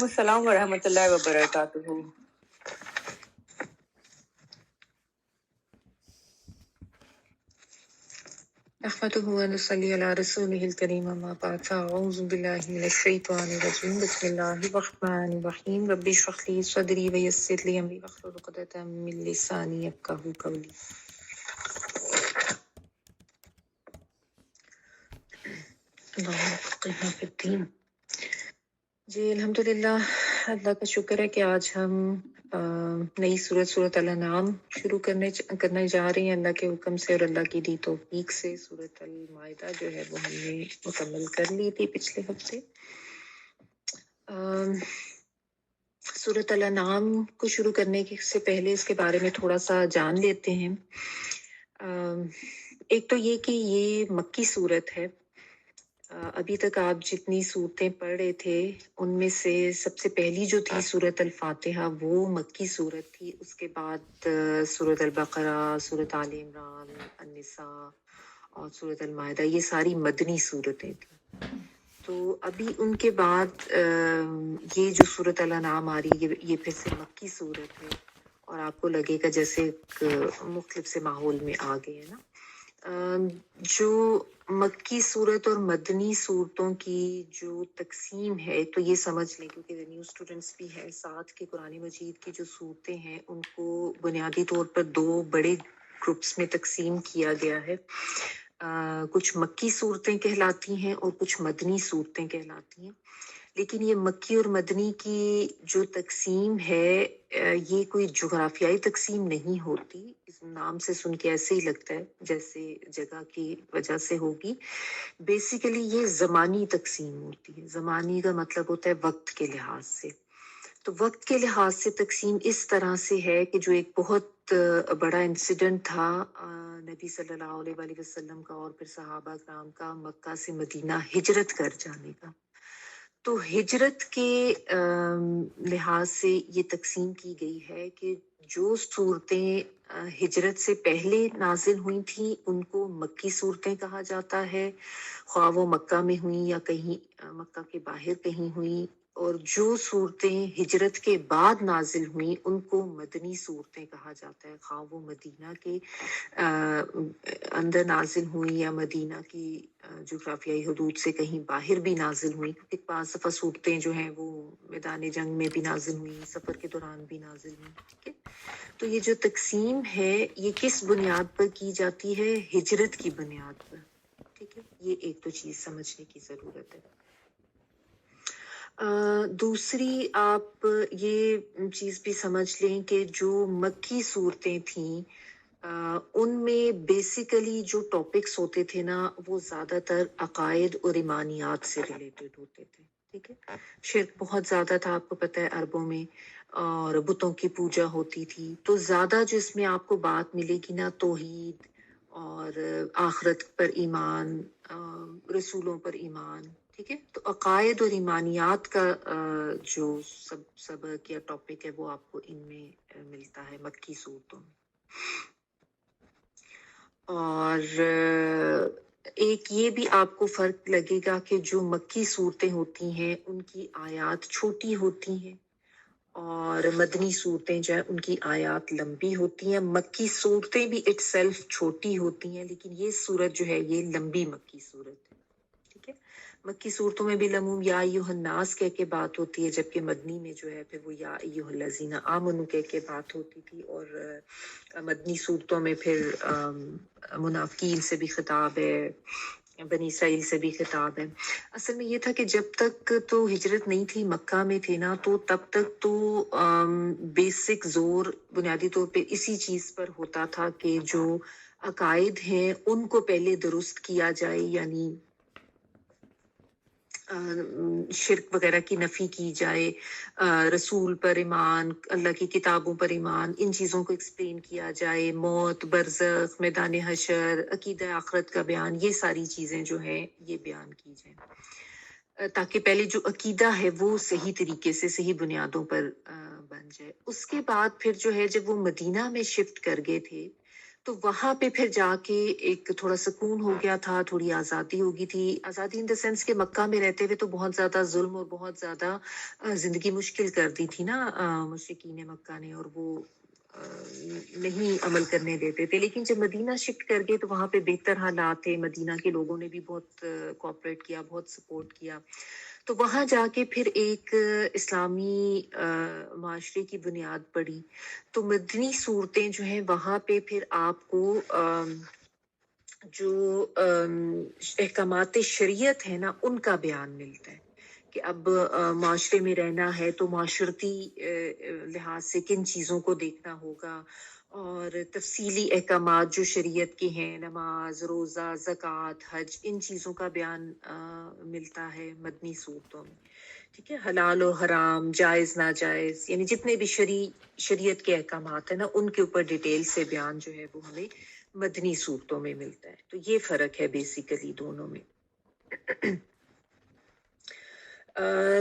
وعلیکم السلام ورحمۃ اللہ وبرکاتہ. نحمده ونصلي على رسوله الكريم اما بعد فاعوذ بالله من الشيطان الرجيم بسم الله الرحمن الرحيم رب اشرح لي صدري ويسر لي امري واحلل عقدة من لساني يفقهوا قولي. اللهم فقهنا في الدين. جی الحمدللہ، اللہ کا شکر ہے کہ آج ہم نئی سورت الانعام شروع کرنے جا رہے ہیں اللہ کے حکم سے اور اللہ کی دی توفیق سے. سورت المائدہ جو ہے وہ ہم نے مکمل کر لی تھی پچھلے ہفتے. سورت الانعام کو شروع کرنے سے پہلے اس کے بارے میں تھوڑا سا جان لیتے ہیں. ایک تو یہ کہ یہ مکی سورت ہے. ابھی تک آپ جتنی صورتیں پڑھ رہے تھے ان میں سے سب سے پہلی جو تھی سورت الفاتحہ وہ مکی صورت تھی. اس کے بعد سورت البقرہ، سورت آل عمران، النساء اور سورت المائدہ، یہ ساری مدنی صورتیں تھیں. تو ابھی ان کے بعد یہ جو سورت الانعام آ رہی ہے یہ پھر سے مکی صورت ہے اور آپ کو لگے گا جیسے ایک مختلف سے ماحول میں آ گئے ہیں نا. جو مکی صورت اور مدنی صورتوں کی جو تقسیم ہے تو یہ سمجھ لیں، کیونکہ نیو اسٹوڈنٹس بھی ہیں ساتھ کے، قرآن مجید کی جو صورتیں ہیں ان کو بنیادی طور پر دو بڑے گروپس میں تقسیم کیا گیا ہے. کچھ مکی صورتیں کہلاتی ہیں اور کچھ مدنی صورتیں کہلاتی ہیں. لیکن یہ مکی اور مدنی کی جو تقسیم ہے یہ کوئی جغرافیائی تقسیم نہیں ہوتی. اس نام سے سن کے ایسے ہی لگتا ہے جیسے جگہ کی وجہ سے ہوگی. بیسیکلی یہ زمانی تقسیم ہوتی ہے. زمانی کا مطلب ہوتا ہے وقت کے لحاظ سے. تو وقت کے لحاظ سے تقسیم اس طرح سے ہے کہ جو ایک بہت بڑا انسیڈنٹ تھا نبی صلی اللہ علیہ وآلہ وسلم کا اور پھر صحابہ کرام کا مکہ سے مدینہ ہجرت کر جانے کا، تو ہجرت کے لحاظ سے یہ تقسیم کی گئی ہے کہ جو صورتیں ہجرت سے پہلے نازل ہوئی تھیں ان کو مکی صورتیں کہا جاتا ہے، خواہ وہ مکہ میں ہوئیں یا کہیں مکہ کے باہر کہیں ہوئیں. اور جو صورتیں ہجرت کے بعد نازل ہوئیں ان کو مدنی صورتیں کہا جاتا ہے، خواہ وہ مدینہ کے اندر نازل ہوئیں یا مدینہ کی جغرافیائی حدود سے کہیں باہر بھی نازل ہوئیں، کیونکہ بعض دفعہ صورتیں جو ہیں وہ میدان جنگ میں بھی نازل ہوئیں، سفر کے دوران بھی نازل ہوئیں. ٹھیک ہے، تو یہ جو تقسیم ہے یہ کس بنیاد پر کی جاتی ہے؟ ہجرت کی بنیاد پر. ٹھیک ہے، یہ ایک تو چیز سمجھنے کی ضرورت ہے. دوسری آپ یہ چیز بھی سمجھ لیں کہ جو مکی صورتیں تھیں ان میں بیسیکلی جو ٹاپکس ہوتے تھے نا وہ زیادہ تر عقائد اور ایمانیات سے ریلیٹڈ ہوتے تھے. ٹھیک ہے، شرک بہت زیادہ تھا، آپ کو پتہ ہے عربوں میں، اور بتوں کی پوجا ہوتی تھی. تو زیادہ جو اس میں آپ کو بات ملے گی نا توحید اور آخرت پر ایمان، رسولوں پر ایمان. ٹھیک ہے، تو عقائد اور ایمانیات کا جو سبق یا ٹاپک ہے وہ آپ کو ان میں ملتا ہے مکی صورتوں میں. اور ایک یہ بھی آپ کو فرق لگے گا کہ جو مکی صورتیں ہوتی ہیں ان کی آیات چھوٹی ہوتی ہیں اور مدنی صورتیں جو ہیں ان کی آیات لمبی ہوتی ہیں. مکی صورتیں بھی اٹ سیلف چھوٹی ہوتی ہیں لیکن یہ صورت جو ہے یہ لمبی مکی صورت ہے. ٹھیک ہے، مکی صورتوں میں بھی لموم یا ایھا الناس کہہ کے بات ہوتی ہے، جبکہ مدنی میں جو ہے پھر وہ یا ایھا الذین آمنوا کہہ کے بات ہوتی تھی. اور مدنی صورتوں میں پھر منافقین سے بھی خطاب ہے، بنی اسرائیل سے بھی خطاب ہے. اصل میں یہ تھا کہ جب تک تو ہجرت نہیں تھی، مکہ میں تھے نا، تو تب تک تو بیسک زور بنیادی طور پہ اسی چیز پر ہوتا تھا کہ جو عقائد ہیں ان کو پہلے درست کیا جائے، یعنی شرک وغیرہ کی نفی کی جائے، رسول پر ایمان، اللہ کی کتابوں پر ایمان، ان چیزوں کو ایکسپلین کیا جائے، موت، برزخ، میدان حشر، عقیدہ آخرت کا بیان، یہ ساری چیزیں جو ہیں یہ بیان کی جائیں تاکہ پہلے جو عقیدہ ہے وہ صحیح طریقے سے صحیح بنیادوں پر بن جائے. اس کے بعد پھر جو ہے جب وہ مدینہ میں شفٹ کر گئے تھے تو وہاں پہ پھر جا کے ایک تھوڑا سکون ہو گیا تھا، تھوڑی آزادی ہو گئی تھی، آزادی ان دا سینس کہ مکہ میں رہتے ہوئے تو بہت زیادہ ظلم اور بہت زیادہ زندگی مشکل کر دی تھی نا مشرکین مکہ نے، اور وہ نہیں عمل کرنے دیتے تھے. لیکن جب مدینہ شفٹ کر گئے تو وہاں پہ بہتر حالات تھے، مدینہ کے لوگوں نے بھی بہت کوآپریٹ کیا، بہت سپورٹ کیا. تو وہاں جا کے پھر ایک اسلامی معاشرے کی بنیاد پڑی. تو مدنی صورتیں جو ہیں وہاں پہ پھر آپ کو جو احکامات شریعت ہے نا ان کا بیان ملتا ہے کہ اب معاشرے میں رہنا ہے تو معاشرتی لحاظ سے کن چیزوں کو دیکھنا ہوگا، اور تفصیلی احکامات جو شریعت کے ہیں، نماز، روزہ، زکوٰۃ، حج، ان چیزوں کا بیان ملتا ہے مدنی صورتوں میں. ٹھیک ہے، حلال و حرام، جائز ناجائز، یعنی جتنے بھی شریعت کے احکامات ہیں نا ان کے اوپر ڈیٹیل سے بیان جو ہے وہ ہمیں مدنی صورتوں میں ملتا ہے. تو یہ فرق ہے بیسیکلی دونوں میں.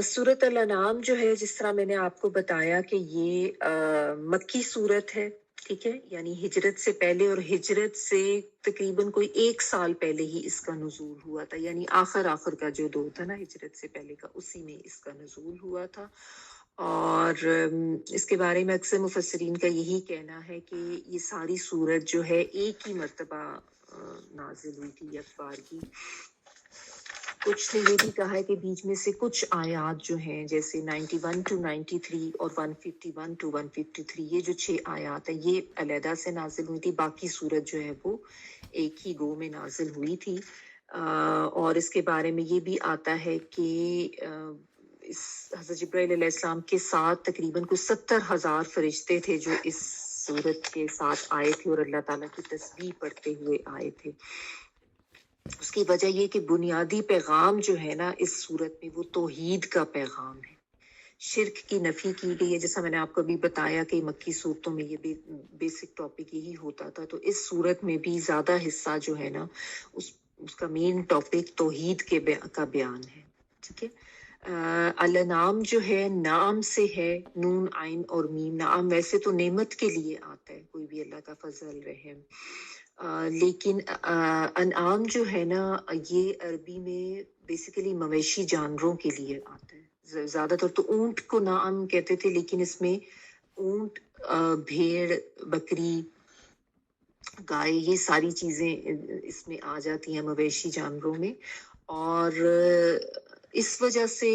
سورۃ الانعام جو ہے، جس طرح میں نے آپ کو بتایا کہ یہ مکی سورت ہے. ٹھیک ہے، یعنی ہجرت سے پہلے، اور ہجرت سے تقریباً کوئی 1 سال پہلے ہی اس کا نزول ہوا تھا، یعنی آخر کا جو دور تھا نا ہجرت سے پہلے کا، اسی میں اس کا نزول ہوا تھا. اور اس کے بارے میں اکثر مفسرین کا یہی کہنا ہے کہ یہ ساری سورت جو ہے ایک ہی مرتبہ نازل ہوئی تھی، یک بار کی. کچھ نے یہ بھی کہا ہے کہ بیچ میں سے کچھ آیات جو ہیں جیسے 91 to 93 اور 151 to 153، یہ جو 6 آیات ہیں یہ علیحدہ سے نازل ہوئی تھی، باقی سورت جو ہے وہ ایک ہی گو میں نازل ہوئی تھی. اور اس کے بارے میں یہ بھی آتا ہے کہ اس حضرت جبرائیل علیہ السلام کے ساتھ تقریباً کوئی 70,000 فرشتے تھے جو اس سورت کے ساتھ آئے تھے اور اللہ تعالیٰ کی تسبیح پڑھتے ہوئے آئے تھے. اس کی وجہ یہ کہ بنیادی پیغام جو ہے نا اس صورت میں وہ توحید کا پیغام ہے، شرک کی نفی کی گئی ہے. جیسا میں نے آپ کو بھی بتایا کہ مکی صورتوں میں یہ بیسک ٹاپک یہی ہوتا تھا، تو اس صورت میں بھی زیادہ حصہ جو ہے نا اس کا مین ٹاپک توحید کا بیان ہے. ٹھیک ہے. الانعام جو ہے نام سے ہے، نون عین اور میم. نعم ویسے تو نعمت کے لیے آتا ہے، کوئی بھی اللہ کا فضل رحم، لیکن انعام جو ہے نا یہ عربی میں بیسیکلی مویشی جانوروں کے لیے آتا ہے. زیادہ تر تو اونٹ کو نعام کہتے تھے، لیکن اس میں اونٹ، بھیڑ، بکری، گائے، یہ ساری چیزیں اس میں آ جاتی ہیں مویشی جانوروں میں. اور اس وجہ سے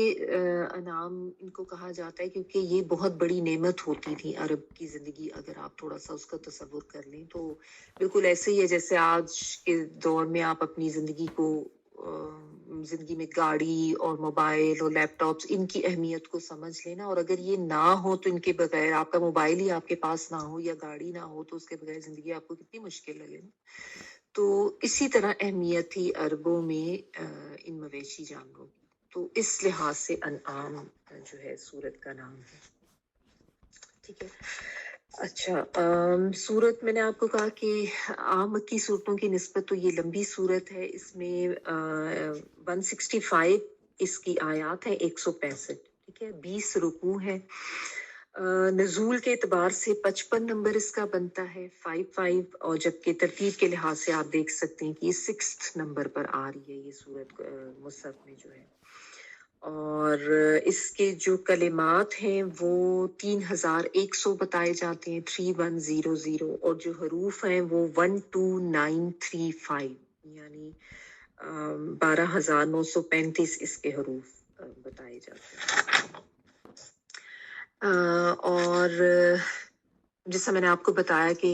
انعام ان کو کہا جاتا ہے کیونکہ یہ بہت بڑی نعمت ہوتی تھی عرب کی زندگی. اگر آپ تھوڑا سا اس کا تصور کر لیں تو بالکل ایسے ہی ہے جیسے آج کے دور میں آپ اپنی زندگی میں گاڑی اور موبائل اور لیپ ٹاپس ان کی اہمیت کو سمجھ لینا، اور اگر یہ نہ ہو تو ان کے بغیر، آپ کا موبائل ہی آپ کے پاس نہ ہو یا گاڑی نہ ہو تو اس کے بغیر زندگی آپ کو کتنی مشکل لگے. تو اسی طرح اہمیت تھی عربوں میں ان مویشی جانوروں کی. تو اس لحاظ سے انعام جو ہے سورت کا نام ہے. ٹھیک ہے. اچھا، سورت میں نے آپ کو کہا کہ عام مکی صورتوں کی نسبت تو یہ لمبی صورت ہے. اس میں 165 اس کی آیات ہے، 165. ٹھیک ہے. 20 رکوع ہے. نزول کے اعتبار سے 55 نمبر اس کا بنتا ہے، 55. اور جبکہ ترتیب کے لحاظ سے آپ دیکھ سکتے ہیں کہ یہ 6 نمبر پر آ رہی ہے یہ سورت مصحف میں جو ہے. اور اس کے جو کلمات ہیں وہ 3100 بتائے جاتے ہیں، 3100. اور جو حروف ہیں وہ 12935، یعنی 12,935 اس کے حروف بتائے جاتے ہیں. اور جیسا میں نے آپ کو بتایا کہ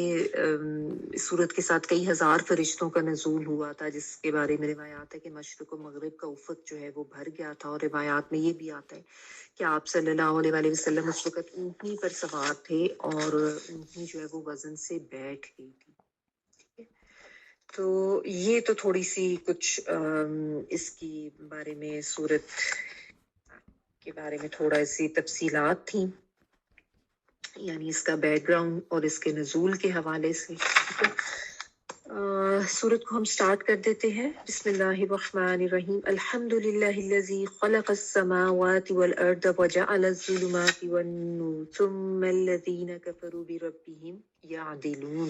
اس سورت کے ساتھ کئی ہزار فرشتوں کا نزول ہوا تھا، جس کے بارے میں روایات ہے کہ مشرق و مغرب کا افق جو ہے وہ بھر گیا تھا. اور روایات میں یہ بھی آتا ہے کہ آپ صلی اللہ علیہ وسلم اس وقت اونٹنی پر سوار تھے اور اونٹنی جو ہے وہ وزن سے بیٹھ گئی تھی. تو یہ تو تھوڑی سی کچھ اس کی بارے میں سورت کے بارے میں تھوڑا سی تفصیلات تھیں، یعنی اس کا بیک گراؤنڈ اور اس کے نزول کے حوالے سے. سورت کو ہم سٹارٹ کر دیتے ہیں. بسم اللہ الرحمن الرحیم. الحمد للہ الذی خلق السماوات والارض وجعل الظلمات والنور ثم الذین کفروا بربہم یعدلون.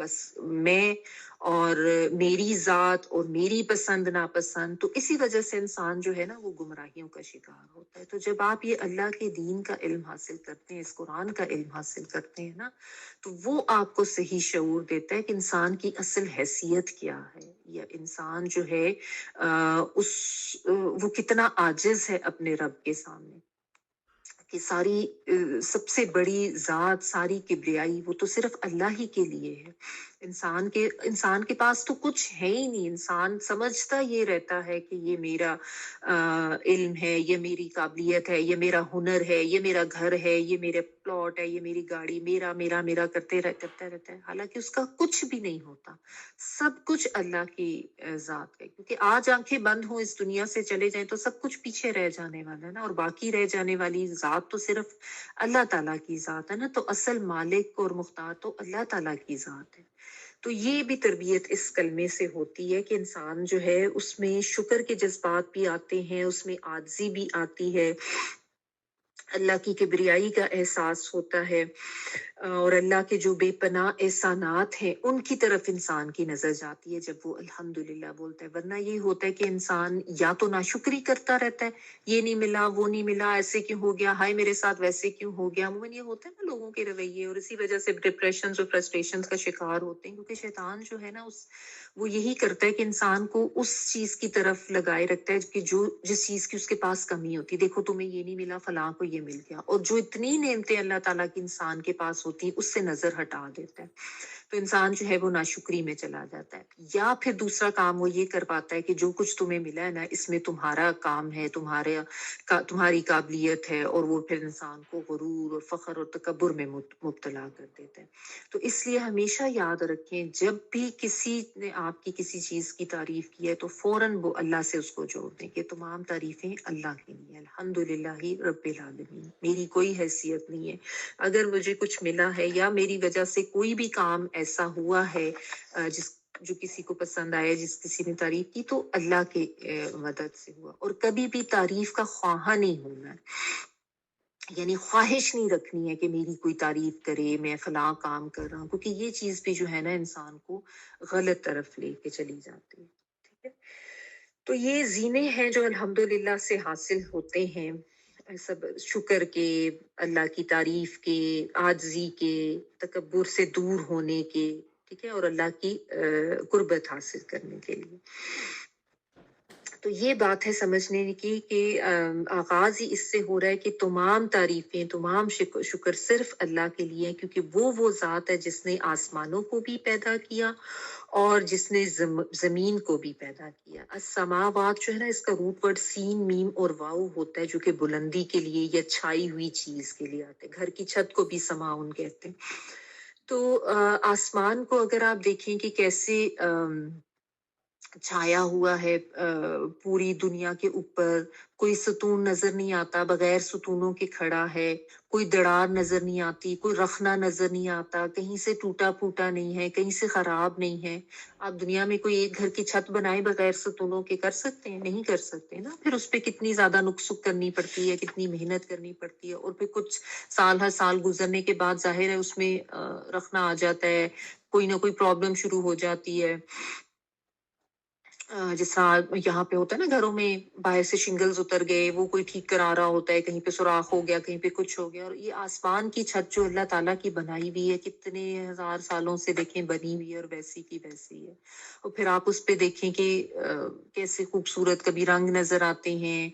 بس میں اور میری ذات اور میری پسند ناپسند، تو اسی وجہ سے انسان جو ہے نا وہ گمراہیوں کا شکار ہوتا ہے۔ تو جب آپ یہ اللہ کے دین کا علم حاصل کرتے ہیں، اس قرآن کا علم حاصل کرتے ہیں نا، تو وہ آپ کو صحیح شعور دیتا ہے کہ انسان کی اصل حیثیت کیا ہے، یا انسان جو ہے اس وہ کتنا عاجز ہے اپنے رب کے سامنے، کہ ساری سب سے بڑی ذات، ساری کبریائی وہ تو صرف اللہ ہی کے لیے ہے۔ انسان کے پاس تو کچھ ہے ہی نہیں۔ انسان سمجھتا یہ رہتا ہے کہ یہ میرا علم ہے، یہ میری قابلیت ہے، یہ میرا ہنر ہے، یہ میرا گھر ہے، یہ میرے پلاٹ ہے، یہ میری گاڑی، میرا میرا میرا کرتا رہتا ہے، حالانکہ اس کا کچھ بھی نہیں ہوتا۔ سب کچھ اللہ کی ذات ہے، کیونکہ آج آنکھیں بند ہوں اس دنیا سے چلے جائیں تو سب کچھ پیچھے رہ جانے والا ہے نا، اور باقی رہ جانے والی ذات تو صرف اللہ تعالیٰ کی ذات ہے نا، تو اصل مالک اور مختار تو اللہ تعالیٰ کی ذات ہے۔ تو یہ بھی تربیت اس کلمے سے ہوتی ہے کہ انسان جو ہے اس میں شکر کے جذبات بھی آتے ہیں، اس میں عاجزی بھی آتی ہے، اللہ کی کبریائی کا احساس ہوتا ہے، اور اللہ کے جو بے پناہ احسانات ہیں ان کی طرف انسان کی نظر جاتی ہے جب وہ الحمدللہ بولتا ہے۔ ورنہ یہ ہوتا ہے کہ انسان یا تو ناشکری کرتا رہتا ہے، یہ نہیں ملا، وہ نہیں ملا، ایسے کیوں ہو گیا، ہائے میرے ساتھ ویسے کیوں ہو گیا۔ عموماً یہ ہوتا ہے نا لوگوں کے رویے، اور اسی وجہ سے ڈپریشن اور فرسٹریشن کا شکار ہوتے ہیں، کیونکہ شیطان جو ہے نا وہ یہی کرتا ہے کہ انسان کو اس چیز کی طرف لگائے رکھتا ہے کہ جس چیز کی اس کے پاس کمی ہوتی ہے۔ دیکھو تمہیں یہ نہیں ملا، فلاں کو یہ مل گیا، اور جو اتنی نعمتیں اللہ تعالیٰ کی انسان کے پاس ہوتی ہیں اس سے نظر ہٹا دیتا ہے، تو انسان جو ہے وہ ناشکری میں چلا جاتا ہے۔ یا پھر دوسرا کام وہ یہ کر پاتا ہے کہ جو کچھ تمہیں ملا ہے نا اس میں تمہارا کام ہے، تمہاری قابلیت ہے، اور وہ پھر انسان کو غرور اور فخر اور تکبر میں مبتلا کر دیتا ہے۔ تو اس لیے ہمیشہ یاد رکھیں جب بھی کسی نے آپ کی کسی چیز کی تعریف کی ہے تو فوراً وہ اللہ سے اس کو جوڑ دیں کہ تمام تعریفیں اللہ کی لیے، الحمدللہ رب العالمین، میری کوئی حیثیت نہیں ہے۔ اگر مجھے کچھ ملا ہے یا میری وجہ سے کوئی بھی کام ایسا ہوا ہے جو کسی کو پسند آیا، کسی نے تعریف کی، تو اللہ کے مدد سے ہوا۔ اور کبھی بھی تعریف کا خواہاں نہیں ہونا ہے، یعنی خواہش نہیں رکھنی ہے کہ میری کوئی تعریف کرے، میں فلاں کام کر رہا ہوں، کیونکہ یہ چیز بھی جو ہے نا انسان کو غلط طرف لے کے چلی جاتی ہے۔ ٹھیک ہے، تو یہ زینے ہیں جو الحمدللہ سے حاصل ہوتے ہیں، سب شکر کے، اللہ کی تعریف کے، عاجزی کے، تکبر سے دور ہونے کے، ٹھیک ہے، اور اللہ کی قربت حاصل کرنے کے لیے۔ تو یہ بات ہے سمجھنے کی کہ آغاز ہی اس سے ہو رہا ہے کہ تمام تعریفیں، تمام شکر صرف اللہ کے لیے ہیں، کیونکہ وہ ذات ہے جس نے آسمانوں کو بھی پیدا کیا اور جس نے زمین کو بھی پیدا کیا۔ السماوات جو ہے نا، اس کا روٹ ورڈ سین، میم اور واو ہوتا ہے، جو کہ بلندی کے لیے یا چھائی ہوئی چیز کے لیے آتے ہیں۔ گھر کی چھت کو بھی سماؤن کہتے ہیں۔ تو آسمان کو اگر آپ دیکھیں کہ کیسے چھایا ہوا ہے پوری دنیا کے اوپر، کوئی ستون نظر نہیں آتا، بغیر ستونوں کے کھڑا ہے، کوئی دڑار نظر نہیں آتی، کوئی رخنا نظر نہیں آتا، کہیں سے ٹوٹا پھوٹا نہیں ہے، کہیں سے خراب نہیں ہے۔ آپ دنیا میں کوئی ایک گھر کی چھت بنائے بغیر ستونوں کے، کر سکتے ہیں؟ نہیں کر سکتے نا۔ پھر اس پہ کتنی زیادہ نقص کرنی پڑتی ہے، کتنی محنت کرنی پڑتی ہے، اور پھر کچھ سال ہر سال گزرنے کے بعد ظاہر ہے اس میں رخنا آ جاتا ہے، کوئی نہ کوئی پرابلم شروع ہو جاتی ہے۔ جس طرح یہاں پہ ہوتا ہے نا گھروں میں باہر سے شنگلز اتر گئے، وہ کوئی ٹھیک کرا رہا ہوتا ہے، کہیں پہ سوراخ ہو گیا، کہیں پہ کچھ ہو گیا۔ اور یہ آسمان کی چھت جو اللہ تعالیٰ کی بنائی ہوئی ہے، کتنے ہزار سالوں سے دیکھیں بنی ہوئی ہے، اور ویسی کی ویسی ہے۔ اور پھر آپ اس پہ دیکھیں کہ کیسے خوبصورت کبھی رنگ نظر آتے ہیں،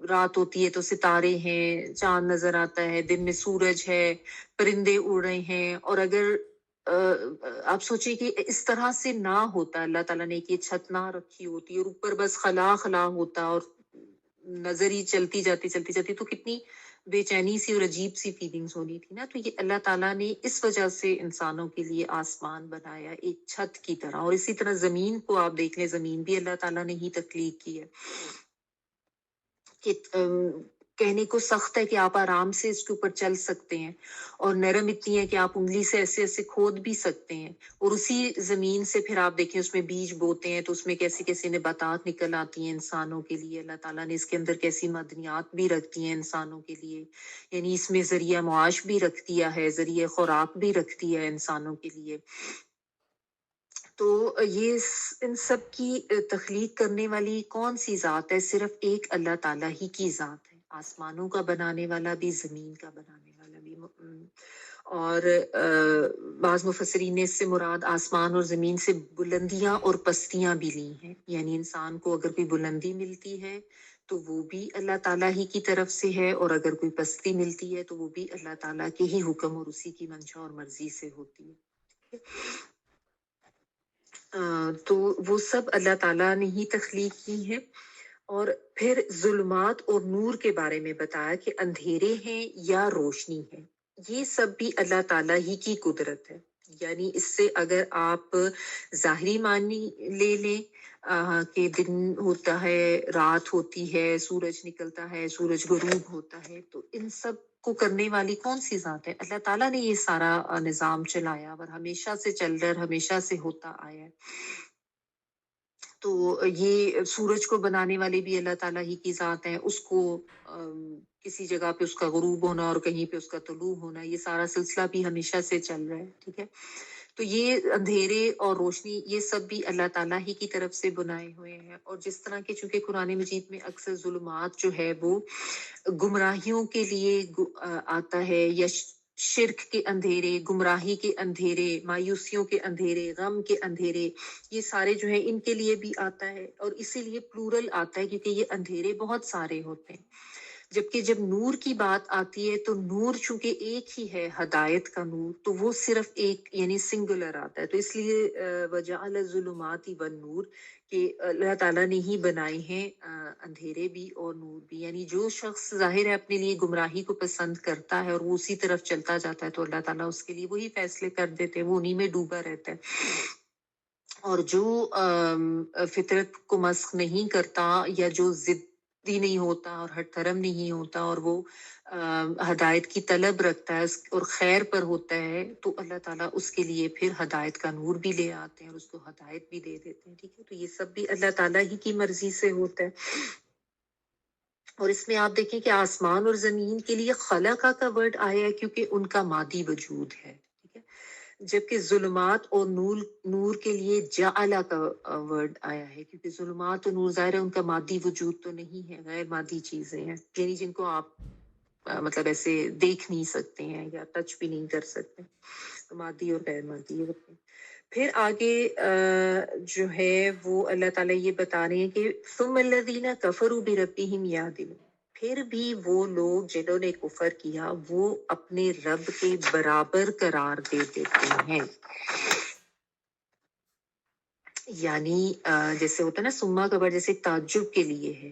رات ہوتی ہے تو ستارے ہیں، چاند نظر آتا ہے، دن میں سورج ہے، پرندے اڑ رہے ہیں۔ اور اگر آپ سوچیں کہ اس طرح سے نہ ہوتا، اللہ تعالیٰ نے کہ چھت نہ رکھی ہوتی اور اوپر بس خلا خلا ہوتا اور نظر ہی چلتی جاتی تو کتنی بے چینی سی اور عجیب سی فیلنگز ہونی تھی نا۔ تو یہ اللہ تعالیٰ نے اس وجہ سے انسانوں کے لیے آسمان بنایا ایک چھت کی طرح، اور اسی طرح زمین کو آپ دیکھ لیں، زمین بھی اللہ تعالیٰ نے ہی تخلیق کی ہے، کہ کہنے کو سخت ہے کہ آپ آرام سے اس کے اوپر چل سکتے ہیں، اور نرم اتنی ہے کہ آپ انگلی سے ایسے ایسے کھود بھی سکتے ہیں، اور اسی زمین سے پھر آپ دیکھیں اس میں بیج بوتے ہیں تو اس میں کیسی کیسی نباتات نکل آتی ہیں انسانوں کے لیے۔ اللہ تعالیٰ نے اس کے اندر کیسی معدنیات بھی رکھ دی ہیں انسانوں کے لیے، یعنی اس میں ذریعہ معاش بھی رکھ دیا ہے، ذریعہ خوراک بھی رکھ دیا ہے انسانوں کے لیے۔ تو یہ ان سب کی تخلیق کرنے والی کون سی ذات ہے؟ صرف ایک اللہ تعالیٰ ہی کی ذات ہے، آسمانوں کا بنانے والا بھی، زمین کا بنانے والا بھی۔ اور بعض مفسرین نے اس سے مراد آسمان اور زمین سے بلندیاں اور پستیاں بھی لی ہیں، یعنی انسان کو اگر کوئی بلندی ملتی ہے تو وہ بھی اللہ تعالیٰ ہی کی طرف سے ہے، اور اگر کوئی پستی ملتی ہے تو وہ بھی اللہ تعالیٰ کے ہی حکم اور اسی کی منشا اور مرضی سے ہوتی ہے۔ تو وہ سب اللہ تعالیٰ نے ہی تخلیق کی ہے۔ اور پھر ظلمات اور نور کے بارے میں بتایا کہ اندھیرے ہیں یا روشنی ہے، یہ سب بھی اللہ تعالیٰ ہی کی قدرت ہے۔ یعنی اس سے اگر آپ ظاہری معنی لے لیں کہ دن ہوتا ہے، رات ہوتی ہے، سورج نکلتا ہے، سورج غروب ہوتا ہے، تو ان سب کو کرنے والی کون سی ذات ہے؟ اللہ تعالیٰ نے یہ سارا نظام چلایا اور ہمیشہ سے چل رہا ہے، ہمیشہ سے ہوتا آیا ہے۔ تو یہ سورج کو بنانے والے بھی اللہ تعالیٰ ہی کی ذات ہے، اس کو کسی جگہ پہ اس کا غروب ہونا اور کہیں پہ اس کا طلوع ہونا، یہ سارا سلسلہ بھی ہمیشہ سے چل رہا ہے، ٹھیک ہے۔ تو یہ اندھیرے اور روشنی یہ سب بھی اللہ تعالیٰ ہی کی طرف سے بنائے ہوئے ہیں۔ اور جس طرح کے چونکہ قرآن مجید میں اکثر ظلمات جو ہے وہ گمراہیوں کے لیے آتا ہے، یا شرک کے اندھیرے، گمراہی کے اندھیرے، مایوسیوں کے اندھیرے، غم کے اندھیرے، یہ سارے جو ہے ان کے لیے بھی آتا ہے، اور اسی لیے پلورل آتا ہے کیونکہ یہ اندھیرے بہت سارے ہوتے ہیں۔ جبکہ جب نور کی بات آتی ہے تو نور چونکہ ایک ہی ہے، ہدایت کا نور، تو وہ صرف ایک یعنی سنگولر آتا ہے۔ تو اس لیے وَجَعَلَ الظُّلُمَاتِ وَالنُّورَ کہ اللہ تعالیٰ نے ہی بنائے ہیں اندھیرے بھی اور نور بھی، یعنی جو شخص ظاہر ہے اپنے لیے گمراہی کو پسند کرتا ہے اور وہ اسی طرف چلتا جاتا ہے تو اللہ تعالیٰ اس کے لیے وہی فیصلے کر دیتے ہیں، وہ انہی میں ڈوبا رہتا ہے۔ اور جو فطرت کو مسخ نہیں کرتا یا جو ضدی نہیں ہوتا اور ہٹ دھرم نہیں ہوتا اور وہ ہدایت کی طلب رکھتا ہے اور خیر پر ہوتا ہے، تو اللہ تعالیٰ اس کے لیے پھر ہدایت کا نور بھی لے آتے ہیں اور اس کو ہدایت بھی دے دیتے ہیں، ٹھیک ہے۔ تو یہ سب بھی اللہ تعالیٰ ہی کی مرضی سے ہوتا ہے۔ اور اس میں آپ دیکھیں کہ آسمان اور زمین کے لیے خلقہ کا ورڈ آیا ہے کیونکہ ان کا مادی وجود ہے، ٹھیک ہے۔ جبکہ ظلمات اور نور کے لیے جعلہ کا ورڈ آیا ہے کیونکہ ظلمات اور نور ظاہر ہے ان کا مادی وجود تو نہیں ہے، غیر مادی چیزیں ہیں، یعنی جن کو آپ مطلب ایسے دیکھ نہیں سکتے ہیں یا ٹچ بھی نہیں کر سکتے، مادی اور غیر مادی ہوتے ہیں۔ پھر آگے جو ہے وہ اللہ تعالیٰ یہ بتا رہے ہیں کہ ثم الذین کفروا بربہم یعدلون، پھر بھی وہ لوگ جنہوں نے کفر کیا وہ اپنے رب کے برابر قرار دے دیتے ہیں۔ یعنی جیسے ہوتا ہے نا سما کا ورڈ جیسے تعجب کے لیے ہے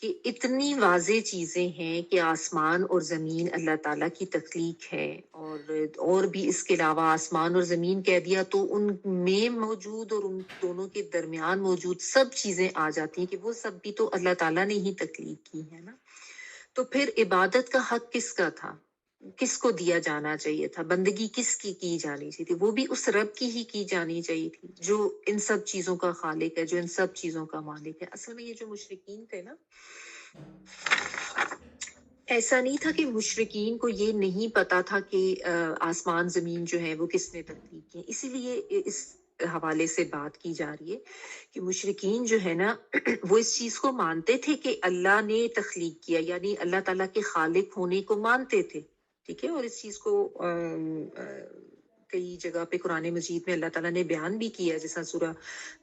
کہ اتنی واضح چیزیں ہیں کہ آسمان اور زمین اللہ تعالیٰ کی تخلیق ہے، اور بھی اس کے علاوہ آسمان اور زمین کہہ دیا تو ان میں موجود اور ان دونوں کے درمیان موجود سب چیزیں آ جاتی ہیں کہ وہ سب بھی تو اللہ تعالیٰ نے ہی تخلیق کی ہے نا۔ تو پھر عبادت کا حق کس کا تھا؟ کس کو دیا جانا چاہیے تھا؟ بندگی کس کی جانی چاہیے تھی؟ وہ بھی اس رب کی ہی کی جانی چاہیے تھی جو ان سب چیزوں کا خالق ہے، جو ان سب چیزوں کا مالک ہے۔ اصل میں یہ جو مشرکین تھے نا، ایسا نہیں تھا کہ مشرکین کو یہ نہیں پتا تھا کہ آسمان زمین جو ہے وہ کس نے تخلیق کی، اسی لیے اس حوالے سے بات کی جا رہی ہے کہ مشرکین جو ہے نا وہ اس چیز کو مانتے تھے کہ اللہ نے تخلیق کیا، یعنی اللہ تعالیٰ کے خالق ہونے کو مانتے تھے، ٹھیک ہے۔ اور اس چیز کو کئی جگہ پہ قرآن مجید میں اللہ تعالیٰ نے بیان بھی کیا، جیسا سورہ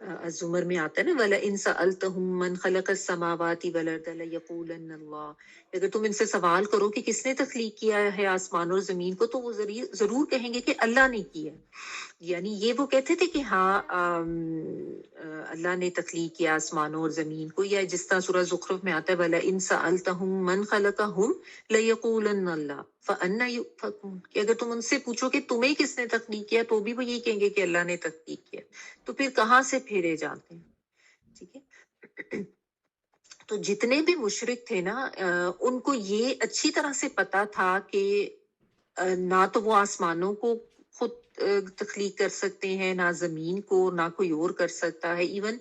الزمر میں آتا ہے نا وَلَئِن سَأَلْتَهُم مَّن خَلَقَ السَّمَاوَاتِ وَالْأَرْضَ لَيَقُولَنَّ اللَّهُ، اگر تم ان سے سوال کرو کہ کس نے تخلیق کیا ہے آسمان اور زمین کو تو وہ ضرور کہیں گے کہ اللہ نے کیا ہے۔ یعنی یہ وہ کہتے تھے کہ ہاں اللہ نے تخلیق کیا آسمانوں اور زمین کو، یا جس طرح سورہ زخرف میں آتا ہے وَلَئِن سَأَلْتَهُم مَّن خَلَقَهُمْ لَيَقُولَنَّ اللَّهُ فَأَنَّىٰ يُؤْفَكُونَ، کہ اگر تم ان سے پوچھو کہ تمہیں کس نے تخلیق کیا تو بھی وہ یہی کہیں گے کہ اللہ نے تخلیق کیا، تو پھر کہاں سے پھیرے جاتے ہیں، ٹھیک ہے۔ تو جتنے بھی مشرک تھے نا ان کو یہ اچھی طرح سے پتا تھا کہ نہ تو وہ آسمانوں کو خود تخلیق کر سکتے ہیں، نہ زمین کو، نہ کوئی اور کر سکتا ہے۔ ایون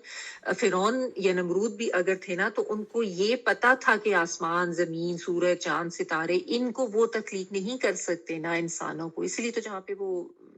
فرعون یا نمرود بھی اگر تھے نا تو ان کو یہ پتا تھا کہ آسمان، زمین، سورج، چاند، ستارے، ان کو وہ تخلیق نہیں کر سکتے، نہ انسانوں کو۔ اس لیے تو جہاں پہ وہ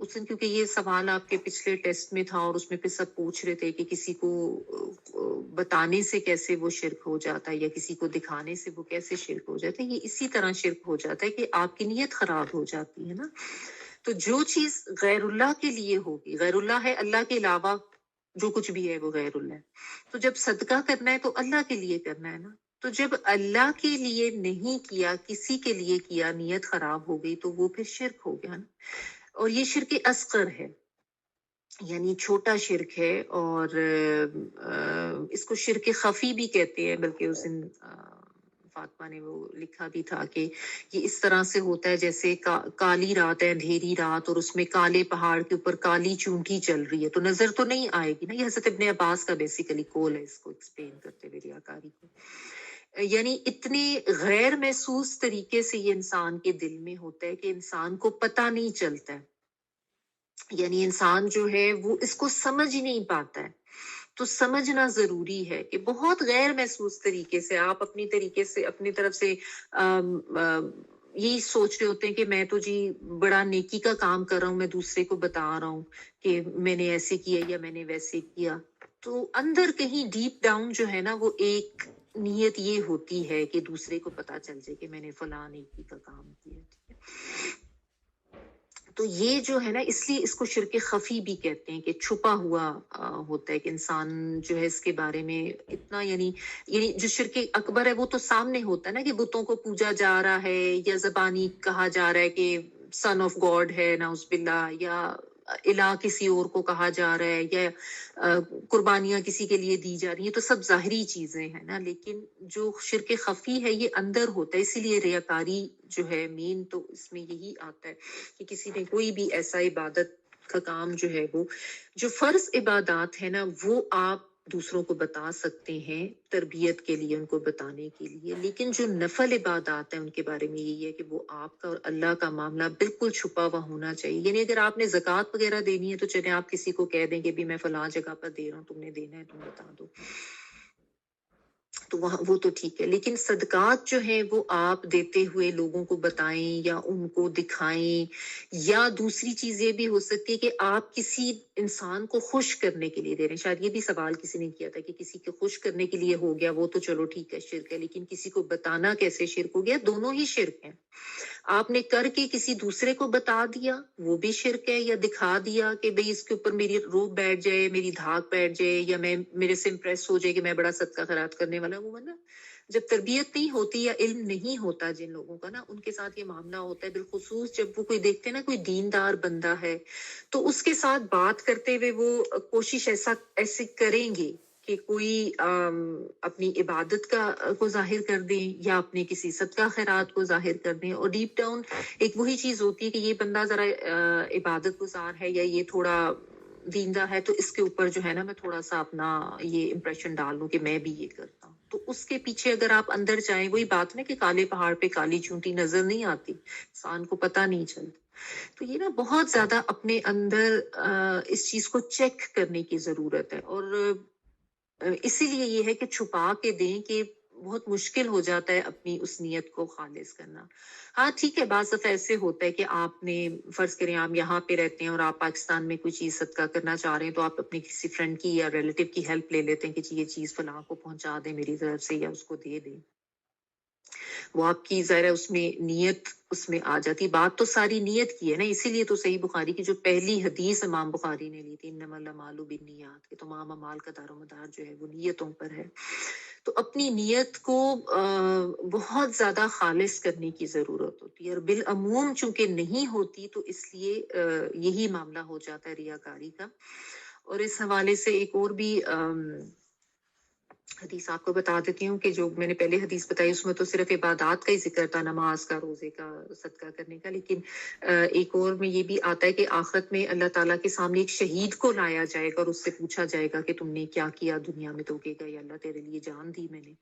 اس دن کیونکہ یہ سوال آپ کے پچھلے ٹیسٹ میں تھا اور اس میں پھر سب پوچھ رہے تھے کہ کسی کو بتانے سے کیسے وہ شرک ہو جاتا ہے یا کسی کو دکھانے سے وہ کیسے شرک ہو جاتا ہے. یہ اسی طرح شرک ہو جاتا ہے کہ آپ کی نیت خراب ہو جاتی ہے نا. تو جو چیز غیر اللہ کے لیے ہوگی، غیر اللہ ہے اللہ کے علاوہ جو کچھ بھی ہے وہ غیر اللہ ہے. تو جب صدقہ کرنا ہے تو اللہ کے لیے کرنا ہے نا. تو جب اللہ کے لیے نہیں کیا، کسی کے لیے کیا، نیت خراب ہو گئی تو وہ پھر شرک ہو گیا نا. اور یہ شرک اصغر ہے، یعنی چھوٹا شرک ہے. اور اس کو شرک خفی بھی کہتے ہیں. بلکہ اس دن فاطمہ نے وہ لکھا بھی تھا کہ یہ اس طرح سے ہوتا ہے جیسے کالی رات ہے، اندھیری رات، اور اس میں کالے پہاڑ کے اوپر کالی چونٹی چل رہی ہے تو نظر تو نہیں آئے گی نا. یہ حضرت ابن عباس کا بیسیکلی قول ہے اس کو ایکسپلین کرتے ہوئے ریاکاری کو. یعنی اتنے غیر محسوس طریقے سے یہ انسان کے دل میں ہوتا ہے کہ انسان کو پتہ نہیں چلتا ہے. یعنی انسان جو ہے وہ اس کو سمجھ ہی نہیں پاتا ہے. تو سمجھنا ضروری ہے کہ بہت غیر محسوس طریقے سے آپ اپنی طریقے سے اپنی طرف سے یہی سوچ رہے ہوتے ہیں کہ میں تو جی بڑا نیکی کا کام کر رہا ہوں، میں دوسرے کو بتا رہا ہوں کہ میں نے ایسے کیا یا میں نے ویسے کیا. تو اندر کہیں ڈیپ ڈاؤن جو ہے نا وہ ایک نیت یہ ہوتی ہے کہ دوسرے کو پتا چل جائے کہ میں نے فلاں نیکی کا کام کیا. ٹھیک ہے. تو یہ جو ہے نا اس لیے اس کو شرک خفی بھی کہتے ہیں کہ چھپا ہوا ہوتا ہے کہ انسان جو ہے اس کے بارے میں اتنا یعنی جو شرک اکبر ہے وہ تو سامنے ہوتا ہے نا کہ بتوں کو پوجا جا رہا ہے یا زبانی کہا جا رہا ہے کہ سن آف گاڈ ہے نعوذ باللہ، یا الہ کسی اور کو کہا جا رہا ہے، یا قربانیاں کسی کے لیے دی جا رہی ہیں. تو سب ظاہری چیزیں ہیں نا، لیکن جو شرک خفی ہے یہ اندر ہوتا ہے. اسی لیے ریاکاری جو ہے مین تو اس میں یہی آتا ہے کہ کسی نے کوئی بھی ایسا عبادت کا کام جو ہے وہ جو فرض عبادات ہے نا وہ آپ دوسروں کو بتا سکتے ہیں تربیت کے لیے، ان کو بتانے کے لیے. لیکن جو نفل عبادات ہیں ان کے بارے میں یہی ہے کہ وہ آپ کا اور اللہ کا معاملہ بالکل چھپا ہوا ہونا چاہیے. یعنی اگر آپ نے زکوٰۃ وغیرہ دینی ہے تو چلے آپ کسی کو کہہ دیں کہ بھی میں فلاں جگہ پر دے رہا ہوں، تم نے دینا ہے تم بتا دو، تو وہاں وہ تو ٹھیک ہے. لیکن صدقات جو ہیں وہ آپ دیتے ہوئے لوگوں کو بتائیں یا ان کو دکھائیں. یا دوسری چیز یہ بھی ہو سکتی ہے کہ آپ کسی انسان کو خوش کرنے کے لیے دے رہے ہیں. شاید یہ بھی سوال کسی نے کیا تھا کہ کسی کو خوش کرنے کے لیے ہو گیا وہ تو چلو ٹھیک ہے شرک ہے، لیکن کسی کو بتانا کیسے شرک ہو گیا؟ دونوں ہی شرک ہیں. آپ نے کر کے کسی دوسرے کو بتا دیا وہ بھی شرک ہے، یا دکھا دیا کہ بھئی اس کے اوپر میری روح بیٹھ جائے، میری دھاک بیٹھ جائے، یا میں میرے سے امپریس ہو جائے کہ میں بڑا صدقہ خیرات کرنے والا ہوں. نا جب تربیت نہیں ہوتی یا علم نہیں ہوتا جن لوگوں کا نا ان کے ساتھ یہ معاملہ ہوتا ہے. بالخصوص جب وہ کوئی دیکھتے ہیں نا کوئی دیندار بندہ ہے تو اس کے ساتھ بات کرتے ہوئے وہ کوشش ایسے کریں گے کہ کوئی اپنی عبادت کو ظاہر کر دیں یا اپنے کسی صدقہ خیرات کو ظاہر کر دیں. اور ڈیپ ڈاؤن ایک وہی چیز ہوتی ہے کہ یہ بندہ ذرا عبادت گزار ہے یا یہ تھوڑا دیندہ ہے تو اس کے اوپر جو ہے نا میں تھوڑا سا اپنا یہ امپریشن ڈال لوں کہ میں بھی یہ کرتا ہوں. تو اس کے پیچھے اگر آپ اندر جائیں وہی بات نا کہ کالے پہاڑ پہ کالی چونٹی نظر نہیں آتی، انسان کو پتہ نہیں چلتا. تو یہ نا بہت زیادہ اپنے اندر اس چیز کو چیک کرنے کی ضرورت ہے. اور اسی لیے یہ ہے کہ چھپا کے دیں کہ بہت مشکل ہو جاتا ہے اپنی اس نیت کو خالص کرنا. ہاں ٹھیک ہے، بعض دفعہ ایسے ہوتا ہے کہ آپ نے فرض کریں آپ یہاں پہ رہتے ہیں اور آپ پاکستان میں کوئی چیز صدقہ کرنا چاہ رہے ہیں تو آپ اپنی کسی فرینڈ کی یا ریلیٹیو کی ہیلپ لے لیتے ہیں کہ جی یہ چیز فلاں کو پہنچا دیں میری طرف سے یا اس کو دے دیں. وہ آپ کی ظاہر ہے اس میں نیت اس میں آ جاتی. بات تو ساری نیت کی ہے نا. اسی لیے تو صحیح بخاری کی جو پہلی حدیث امام بخاری نے لی تھی انما الاعمال بالنیات، کہ تمام اعمال کا دار و مدار جو ہے وہ نیتوں پر ہے. تو اپنی نیت کو بہت زیادہ خالص کرنے کی ضرورت ہوتی ہے. اور بالعموم چونکہ نہیں ہوتی تو اس لیے یہی معاملہ ہو جاتا ہے ریاکاری کا. اور اس حوالے سے ایک اور بھی حدیث آپ کو بتا دیتی ہوں کہ جو میں نے پہلے حدیث بتائی اس میں تو صرف عبادات کا ہی ذکر تھا، نماز کا، روزے کا، صدقہ کرنے کا. لیکن ایک اور میں یہ بھی آتا ہے کہ آخرت میں اللہ تعالیٰ کے سامنے ایک شہید کو لایا جائے گا اور اس سے پوچھا جائے گا کہ تم نے کیا کیا دنیا میں. تو کہے گا یا اللہ تیرے لیے جان دی میں نے.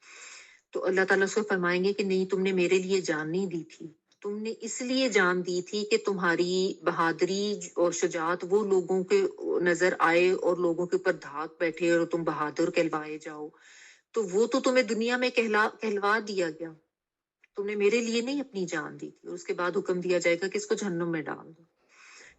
تو اللہ تعالیٰ اس کو فرمائیں گے کہ نہیں تم نے میرے لیے جان نہیں دی تھی، تم نے اس لیے جان دی تھی کہ تمہاری بہادری اور شجاعت وہ لوگوں کے نظر آئے اور لوگوں کے اوپر دھاک بیٹھے اور تم بہادر کہلوائے جاؤ. تو وہ تو تمہیں دنیا میں کہلوا دیا گیا، تم نے میرے لیے نہیں اپنی جان دی تھی. اور اس کے بعد حکم دیا جائے گا کہ اس کو جہنم میں ڈال دو.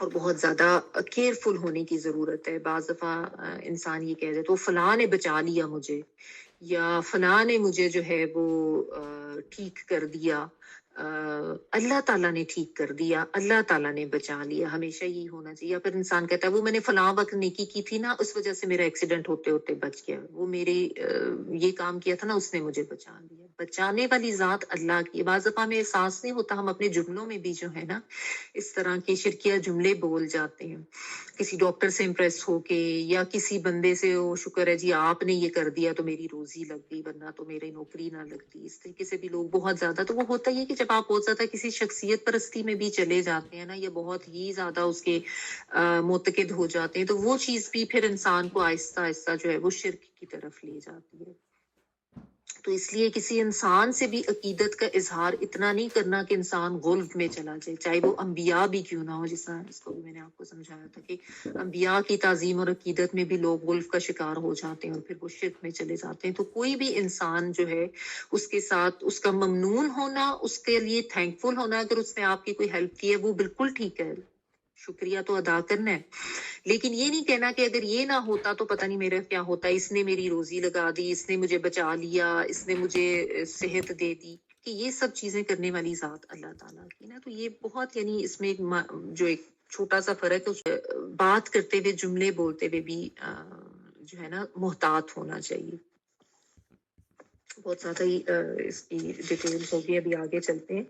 اور بہت زیادہ کیئرفل ہونے کی ضرورت ہے. بعض دفعہ انسان یہ کہہ دے تو فلاں نے بچا لیا مجھے، یا فلاں نے مجھے جو ہے وہ ٹھیک کر دیا، اللہ تعالیٰ نے ٹھیک کر دیا، اللہ تعالیٰ نے بچا لیا. ہمیشہ یہی ہونا چاہیے. یا پھر انسان کہتا ہے وہ میں نے فلاں وقت نیکی کی تھی نا، اس وجہ سے میرا ایکسیڈنٹ ہوتے ہوتے بچ گیا، وہ میرے یہ کام کیا تھا نا، اس نے مجھے بچا لیا. بچانے والی ذات اللہ کی. بعض دفعہ ہمیں احساس نہیں ہوتا، ہم اپنے جملوں میں بھی جو ہے نا اس طرح کے شرکیہ جملے بول جاتے ہیں. کسی ڈاکٹر سے امپریس ہو کے، یا کسی بندے سے او شکر ہے جی آپ نے یہ کر دیا تو میری روزی لگ گئی، ورنہ تو میری نوکری نہ لگتی. اس طریقے سے بھی لوگ بہت زیادہ، تو وہ ہوتا ہی ہے کہ جب آپ بہت زیادہ کسی شخصیت پرستی میں بھی چلے جاتے ہیں نا، یا بہت ہی زیادہ اس کے معتقد ہو جاتے ہیں، تو وہ چیز بھی پھر انسان کو آہستہ آہستہ جو ہے وہ شرک کی طرف لے جاتی ہے. تو اس لیے کسی انسان سے بھی عقیدت کا اظہار اتنا نہیں کرنا کہ انسان غلط میں چلا جائے، چاہے وہ انبیاء بھی کیوں نہ ہو. جس طرح اس کو بھی میں نے آپ کو سمجھایا تھا کہ انبیاء کی تعظیم اور عقیدت میں بھی لوگ غلط کا شکار ہو جاتے ہیں اور پھر وہ شرک میں چلے جاتے ہیں. تو کوئی بھی انسان جو ہے اس کے ساتھ اس کا ممنون ہونا، اس کے لیے تھینکفل ہونا، اگر اس نے آپ کی کوئی ہیلپ کی ہے وہ بالکل ٹھیک ہے، شکریہ تو ادا کرنا ہے. لیکن یہ نہیں کہنا کہ اگر یہ نہ ہوتا تو پتہ نہیں میرا کیا ہوتا، اس نے میری روزی لگا دی، اس نے مجھے بچا لیا، اس نے مجھے صحت دے دی. کہ یہ سب چیزیں کرنے والی ذات اللہ تعالیٰ کی نا. تو یہ بہت یعنی اس میں جو ایک چھوٹا سا فرق ہے، اس بات کرتے ہوئے، جملے بولتے ہوئے بھی جو ہے نا محتاط ہونا چاہیے. بہت زیادہ ہی اس کی ڈیٹیلز ہوگی، ابھی آگے چلتے ہیں.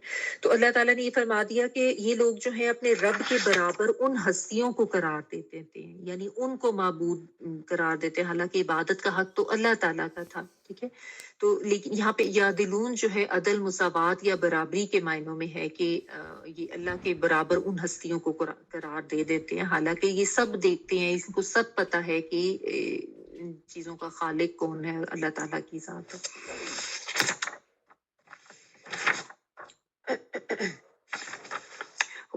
تو اللہ تعالیٰ نے یہ فرما دیا کہ یہ لوگ جو ہیں اپنے رب کے برابر ان ہستیوں کو قرار دیتے تھے، یعنی ان کو معبود قرار دیتے، حالانکہ عبادت کا حق تو اللہ تعالیٰ کا تھا. ٹھیک ہے. تو لیکن یہاں پہ یادلون جو ہے عدل، مساوات یا برابری کے معنوں میں ہے کہ یہ اللہ کے برابر ان ہستیوں کو قرار دے دیتے ہیں، حالانکہ یہ سب دیکھتے ہیں، ان کو سب پتہ ہے کہ ان چیزوں کا خالق کون ہے، اللہ تعالیٰ کی ذات ہے.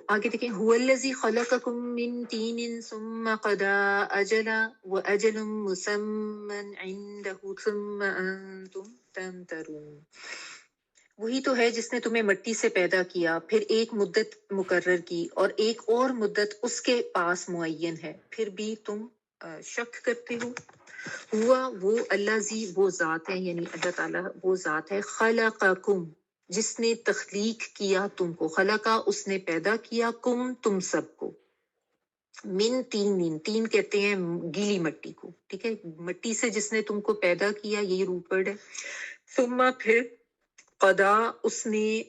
آگے دیکھیں، هو الذی خلقکم من طین ثم قضى اجلا واجل مسمى عنده ثم انتم تمترون. وہی تو ہے جس نے تمہیں مٹی سے پیدا کیا، پھر ایک مدت مقرر کی اور ایک اور مدت اس کے پاس معین ہے، پھر بھی تم شک کرتے ہو. ہوا وہ الذی، وہ ذات ہے، یعنی اللہ تعالیٰ وہ ذات ہے، خلقکم، جس نے تخلیق کیا تم کو، خلقہ اس نے پیدا کیا، کم تم سب کو، من تین، تین کہتے ہیں گیلی مٹی کو. ٹھیک ہے. مٹی سے جس نے تم کو پیدا کیا، یہ روٹ ورڈ ہے. ثم پھر قضا اس نے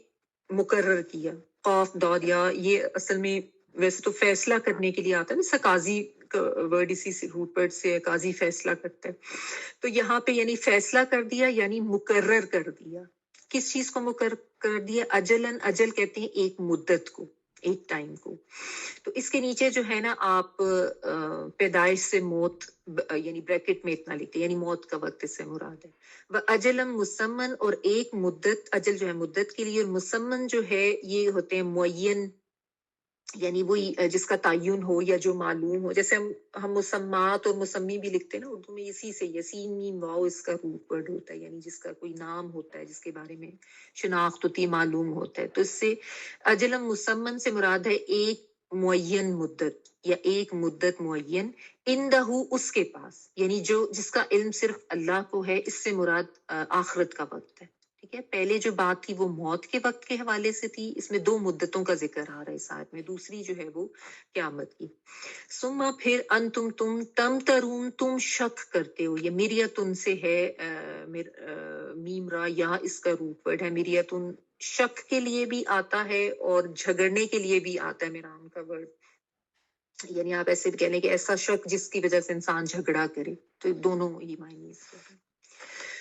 مقرر کیا، قاف داد یا، یہ اصل میں ویسے تو فیصلہ کرنے کے لیے آتا ہے نا، قاضی ورڈ اسی سے روٹ ورڈ سے قاضی فیصلہ کرتا ہے. تو یہاں پہ یعنی فیصلہ کر دیا، یعنی مقرر کر دیا. کس چیز کو مقرر کر دیا؟ اجلن، اجل کہتے ہیں ایک مدت کو، ایک ٹائم کو. تو اس کے نیچے جو ہے نا آپ پیدائش سے موت یعنی بریکٹ میں اتنا لکھتے، یعنی موت کا وقت اس سے مراد ہے. اجلم مسمن، اور ایک مدت، اجل جو ہے مدت کے لیے، اور مسمن جو ہے یہ ہوتے ہیں معین، یعنی وہی جس کا تعین ہو یا جو معلوم ہو. جیسے ہم مسمات اور مسمی بھی لکھتے ہیں نا اردو میں، اسی سے یسین میم واو اس کا روٹ ورڈ ہوتا ہے، یعنی جس کا کوئی نام ہوتا ہے، جس کے بارے میں شناخت ہوتی، معلوم ہوتا ہے. تو اس سے اجلم مسمن سے مراد ہے ایک معین مدت یا ایک مدت معین، اندہ اس کے پاس، یعنی جو جس کا علم صرف اللہ کو ہے. اس سے مراد آخرت کا وقت ہے. ٹھیک ہے. پہلے جو بات تھی وہ موت کے وقت کے حوالے سے تھی، اس میں دو مدتوں کا ذکر آ رہا ہے ساتھ میں، دوسری جو ہے وہ قیامت کی. ثم پھر انتم تم تمترون، تم شک کرتے ہو. یہ مریتن سے ہے، میم را یا اس کا روٹ ورڈ ہے. مریتن شک کے لیے بھی آتا ہے اور جھگڑنے کے لیے بھی آتا ہے، میرام کا ورڈ. یعنی آپ ایسے بھی کہہ لیں کہ ایسا شک جس کی وجہ سے انسان جھگڑا کرے. تو دونوں ہی معنی اس کے ہیں.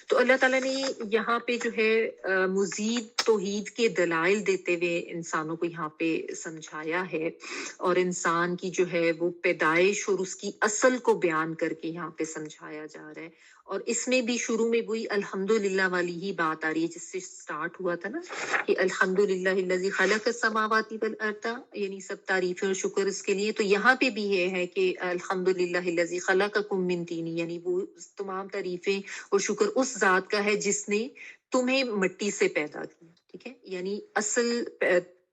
تو اللہ تعالیٰ نے یہاں پہ جو ہے مزید توحید کے دلائل دیتے ہوئے انسانوں کو یہاں پہ سمجھایا ہے، اور انسان کی جو ہے وہ پیدائش اور اس کی اصل کو بیان کر کے یہاں پہ سمجھایا جا رہا ہے. اور اس میں بھی شروع میں وہی الحمدللہ والی ہی بات آ رہی ہے جس سے سٹارٹ ہوا تھا نا، کہ الحمدللہ الذی خلق السماوات والارض، یعنی سب تعریف اور شکر اس کے لیے. تو یہاں پہ بھی یہ ہے کہ الحمدللہ الذی خلقکم من طین، یعنی وہ تمام تعریفیں اور شکر اس ذات کا ہے جس نے تمہیں مٹی سے پیدا کیا. ٹھیک ہے. یعنی اصل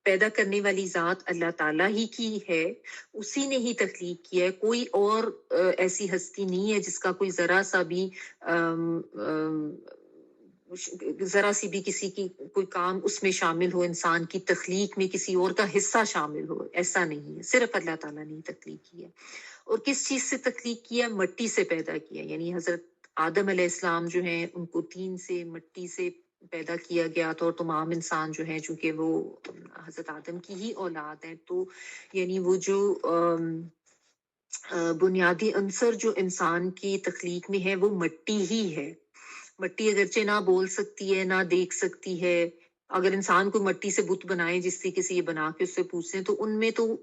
پیدا کرنے والی ذات اللہ تعالیٰ ہی کی ہے، اسی نے ہی تخلیق کیا ہے، کوئی اور ایسی ہستی نہیں ہے جس کا کوئی ذرا سی بھی کسی کی کوئی کام اس میں شامل ہو، انسان کی تخلیق میں کسی اور کا حصہ شامل ہو، ایسا نہیں ہے، صرف اللہ تعالیٰ نے تخلیق کی ہے۔ اور کس چیز سے تخلیق کیا؟ مٹی سے پیدا کیا، یعنی حضرت آدم علیہ السلام جو ہیں ان کو طین سے، مٹی سے پیدا کیا گیا تھا، اور تمام انسان جو ہیں چونکہ وہ حضرت آدم کی ہی اولاد ہیں، تو یعنی وہ جو بنیادی عنصر جو انسان کی تخلیق میں ہے وہ مٹی ہی ہے۔ مٹی اگرچہ نہ بول سکتی ہے، نہ دیکھ سکتی ہے، اگر انسان کو مٹی سے بت بنائے جس طریقے سے یہ بنا کے اس سے پوچھیں تو ان میں تو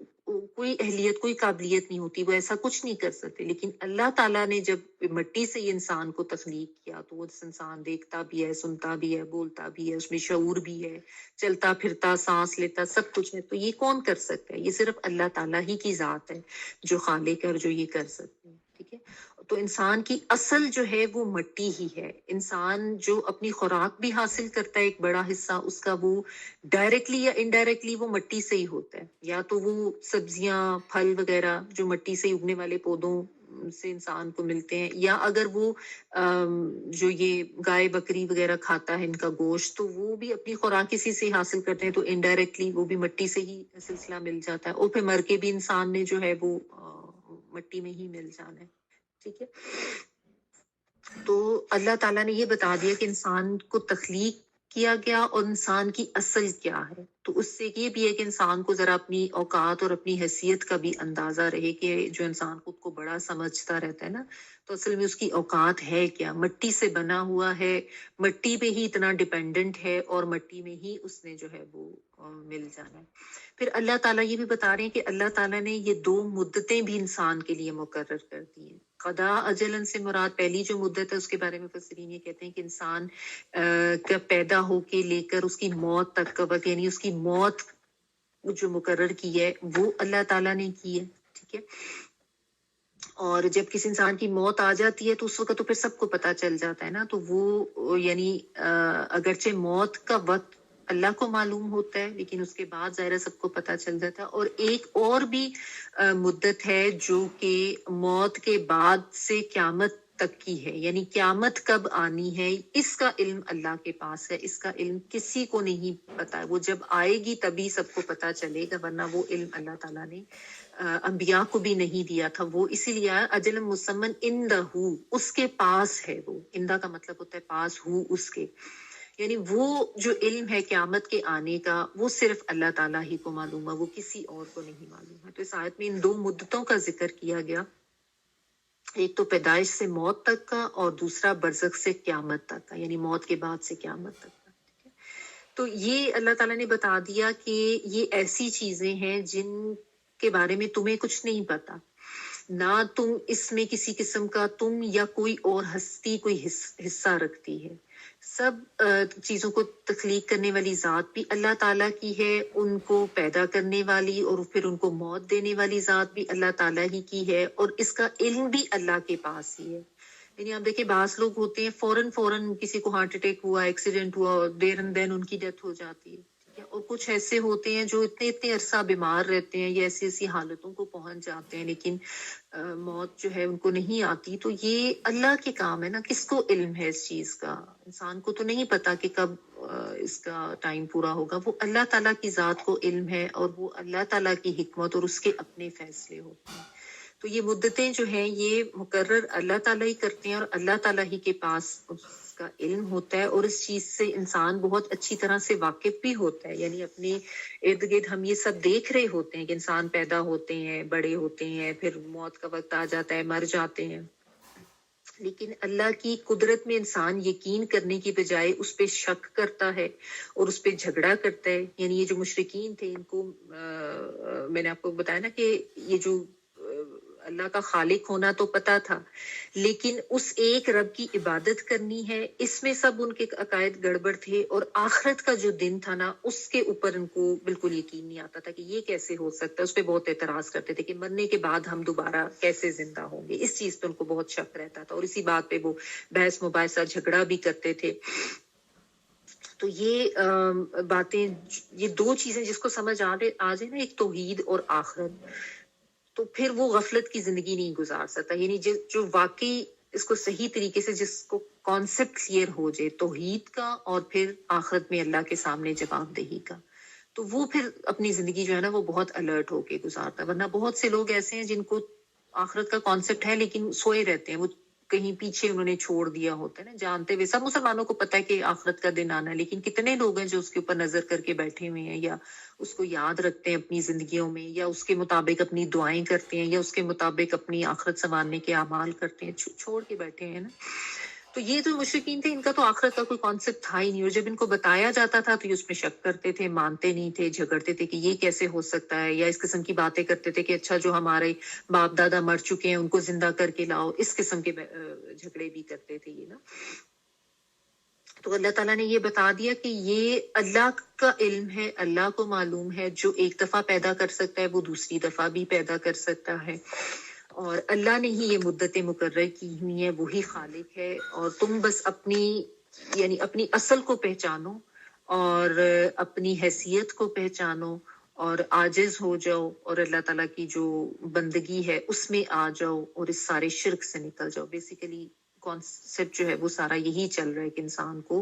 کوئی اہلیت، کوئی قابلیت نہیں ہوتی، وہ ایسا کچھ نہیں کر سکتے۔ لیکن اللہ تعالیٰ نے جب مٹی سے یہ انسان کو تخلیق کیا تو وہ انسان دیکھتا بھی ہے، سنتا بھی ہے، بولتا بھی ہے، اس میں شعور بھی ہے، چلتا پھرتا، سانس لیتا، سب کچھ ہے۔ تو یہ کون کر سکتا ہے؟ یہ صرف اللہ تعالیٰ ہی کی ذات ہے جو خالق ہے اور جو یہ کر سکتے ہیں، ٹھیک ہے۔ تو انسان کی اصل جو ہے وہ مٹی ہی ہے۔ انسان جو اپنی خوراک بھی حاصل کرتا ہے ایک بڑا حصہ اس کا، وہ ڈائریکٹلی یا انڈائریکٹلی وہ مٹی سے ہی ہوتا ہے، یا تو وہ سبزیاں، پھل وغیرہ جو مٹی سے اگنے والے پودوں سے انسان کو ملتے ہیں، یا اگر وہ جو یہ گائے بکری وغیرہ کھاتا ہے ان کا گوشت، تو وہ بھی اپنی خوراک اسی سے حاصل کرتے ہیں، تو انڈائریکٹلی وہ بھی مٹی سے ہی سلسلہ مل جاتا ہے، اور پھر مر کے بھی انسان نے جو ہے وہ مٹی میں ہی مل جانا ہے، ٹھیک ہے۔ تو اللہ تعالیٰ نے یہ بتا دیا کہ انسان کو تخلیق کیا گیا اور انسان کی اصل کیا ہے۔ تو اس سے یہ بھی ہے کہ انسان کو ذرا اپنی اوقات اور اپنی حیثیت کا بھی اندازہ رہے، کہ جو انسان خود کو بڑا سمجھتا رہتا ہے نا، تو اصل میں اس کی اوقات ہے کیا؟ مٹی سے بنا ہوا ہے، مٹی پہ ہی اتنا ڈیپینڈنٹ ہے، اور مٹی میں ہی اس نے جو ہے وہ مل جانا ہے۔ پھر اللہ تعالیٰ یہ بھی بتا رہے ہیں کہ اللہ تعالیٰ نے یہ 2 مدتیں بھی انسان کے لیے مقرر کر دی ہیں۔ قضا اجلن سے مراد پہلی جو مدت ہے اس کے بارے میں مفسرین یہ کہتے ہیں کہ انسان کا پیدا ہو کے لے کر اس کی موت تک کا وقت، یعنی اس کی موت جو مقرر کی ہے وہ اللہ تعالیٰ نے کی ہے، ٹھیک ہے۔ اور جب کسی انسان کی موت آ جاتی ہے تو اس وقت تو پھر سب کو پتہ چل جاتا ہے نا، تو وہ یعنی اگرچہ موت کا وقت اللہ کو معلوم ہوتا ہے لیکن اس کے بعد ظاہر سب کو پتہ چل جاتا ہے۔ اور ایک اور بھی مدت ہے جو کہ موت کے بعد سے قیامت تک کی ہے، یعنی قیامت کب آنی ہے اس کا علم اللہ کے پاس ہے، اس کا علم کسی کو نہیں پتا ہے، وہ جب آئے گی تبھی سب کو پتہ چلے گا، ورنہ وہ علم اللہ تعالیٰ نے انبیاء کو بھی نہیں دیا تھا۔ وہ اسی لیے اجل مسمن عندہ، اس کے پاس ہے، وہ عندہ کا مطلب ہوتا ہے پاس ہو اس کے، یعنی وہ جو علم ہے قیامت کے آنے کا وہ صرف اللہ تعالیٰ ہی کو معلوم ہے، وہ کسی اور کو نہیں معلوم ہے۔ تو اس آیت میں ان 2 مدتوں کا ذکر کیا گیا، ایک تو پیدائش سے موت تک کا، اور دوسرا برزخ سے قیامت تک کا، یعنی موت کے بعد سے قیامت تک کا، ٹھیک ہے۔ تو یہ اللہ تعالیٰ نے بتا دیا کہ یہ ایسی چیزیں ہیں جن کے بارے میں تمہیں کچھ نہیں پتا، نہ تم اس میں کسی قسم کا تم یا کوئی اور ہستی کوئی حصہ رکھتی ہے۔ سب چیزوں کو تخلیق کرنے والی ذات بھی اللہ تعالیٰ کی ہے، ان کو پیدا کرنے والی اور پھر ان کو موت دینے والی ذات بھی اللہ تعالیٰ ہی کی ہے، اور اس کا علم بھی اللہ کے پاس ہی ہے۔ یعنی آپ دیکھیں بعض لوگ ہوتے ہیں فوراً کسی کو ہارٹ اٹیک ہوا، ایکسیڈنٹ ہوا، دیر اینڈ دین ان کی ڈیتھ ہو جاتی ہے، ٹھیک ہے۔ اور کچھ ایسے ہوتے ہیں جو اتنے عرصہ بیمار رہتے ہیں یا ایسی حالتوں کو پہنچ جاتے ہیں لیکن موت جو ہے ان کو نہیں آتی۔ تو یہ اللہ کے کام ہے نا، کس کو علم ہے اس چیز کا؟ انسان کو تو نہیں پتا کہ کب اس کا ٹائم پورا ہوگا، وہ اللہ تعالیٰ کی ذات کو علم ہے، اور وہ اللہ تعالیٰ کی حکمت اور اس کے اپنے فیصلے ہوتے ہیں۔ تو یہ مدتیں جو ہیں یہ مقرر اللہ تعالیٰ ہی کرتے ہیں، اور اللہ تعالیٰ ہی کے پاس اس کا علم ہوتا ہے، اور اس چیز سے انسان بہت اچھی طرح سے واقف بھی ہوتا ہے۔ یعنی اپنے ارد گرد ہم یہ سب دیکھ رہے ہوتے ہیں کہ انسان پیدا ہوتے ہیں، بڑے ہوتے ہیں، پھر موت کا وقت آ جاتا ہے، مر جاتے ہیں، لیکن اللہ کی قدرت میں انسان یقین کرنے کی بجائے اس پہ شک کرتا ہے اور اس پہ جھگڑا کرتا ہے۔ یعنی یہ جو مشرکین تھے، ان کو میں نے آپ کو بتایا نا کہ یہ جو اللہ کا خالق ہونا تو پتا تھا، لیکن اس ایک رب کی عبادت کرنی ہے، اس میں سب ان کے عقائد گڑبڑ تھے، اور آخرت کا جو دن تھا نا اس کے اوپر ان کو بالکل یقین نہیں آتا تھا کہ یہ کیسے ہو سکتا ہے۔ اس پہ بہت اعتراض کرتے تھے کہ مرنے کے بعد ہم دوبارہ کیسے زندہ ہوں گے، اس چیز پہ ان کو بہت شک رہتا تھا، اور اسی بات پہ وہ بحث مباحثہ جھگڑا بھی کرتے تھے۔ تو یہ باتیں، یہ دو چیزیں جس کو سمجھ آ جائے نا، ایک توحید اور آخرت، تو پھر وہ غفلت کی زندگی نہیں گزار سکتا. یعنی جو واقعی اس کو صحیح طریقے سے، جس کو کانسیپٹ کلیئر ہو جائے توحید کا اور پھر آخرت میں اللہ کے سامنے جواب دہی کا، تو وہ پھر اپنی زندگی جو ہے نا وہ بہت الرٹ ہو کے گزارتا ہے. ورنہ بہت سے لوگ ایسے ہیں جن کو آخرت کا کانسیپٹ ہے لیکن سوئے رہتے ہیں، وہ کہیں پیچھے انہوں نے چھوڑ دیا ہوتا ہے نا، جانتے ہوئے. سب مسلمانوں کو پتہ ہے کہ آخرت کا دن آنا ہے، لیکن کتنے لوگ ہیں جو اس کے اوپر نظر کر کے بیٹھے ہوئے ہیں، یا اس کو یاد رکھتے ہیں اپنی زندگیوں میں، یا اس کے مطابق اپنی دعائیں کرتے ہیں، یا اس کے مطابق اپنی آخرت سنوارنے کے اعمال کرتے ہیں، چھوڑ کے بیٹھے ہیں نا. تو یہ جو مشرکین تھے، ان کا تو آخرت کا کوئی کانسیپٹ تھا ہی نہیں، اور جب ان کو بتایا جاتا تھا تو یہ اس میں شک کرتے تھے، مانتے نہیں تھے، جھگڑتے تھے کہ یہ کیسے ہو سکتا ہے، یا اس قسم کی باتیں کرتے تھے کہ اچھا جو ہمارے باپ دادا مر چکے ہیں ان کو زندہ کر کے لاؤ. اس قسم کے جھگڑے بھی کرتے تھے یہ نا. تو اللہ تعالیٰ نے یہ بتا دیا کہ یہ اللہ کا علم ہے، اللہ کو معلوم ہے، جو ایک دفعہ پیدا کر سکتا ہے وہ دوسری دفعہ بھی پیدا کر سکتا ہے، اور اللہ نے ہی یہ مدتیں مقرر کی ہوئی ہیں، وہی خالق ہے. اور تم بس اپنی اصل کو پہچانو اور اپنی حیثیت کو پہچانو اور عاجز ہو جاؤ، اور اللہ تعالیٰ کی جو بندگی ہے اس میں آ جاؤ اور اس سارے شرک سے نکل جاؤ. بیسیکلی کانسیپٹ جو ہے وہ سارا یہی چل رہا ہے کہ انسان کو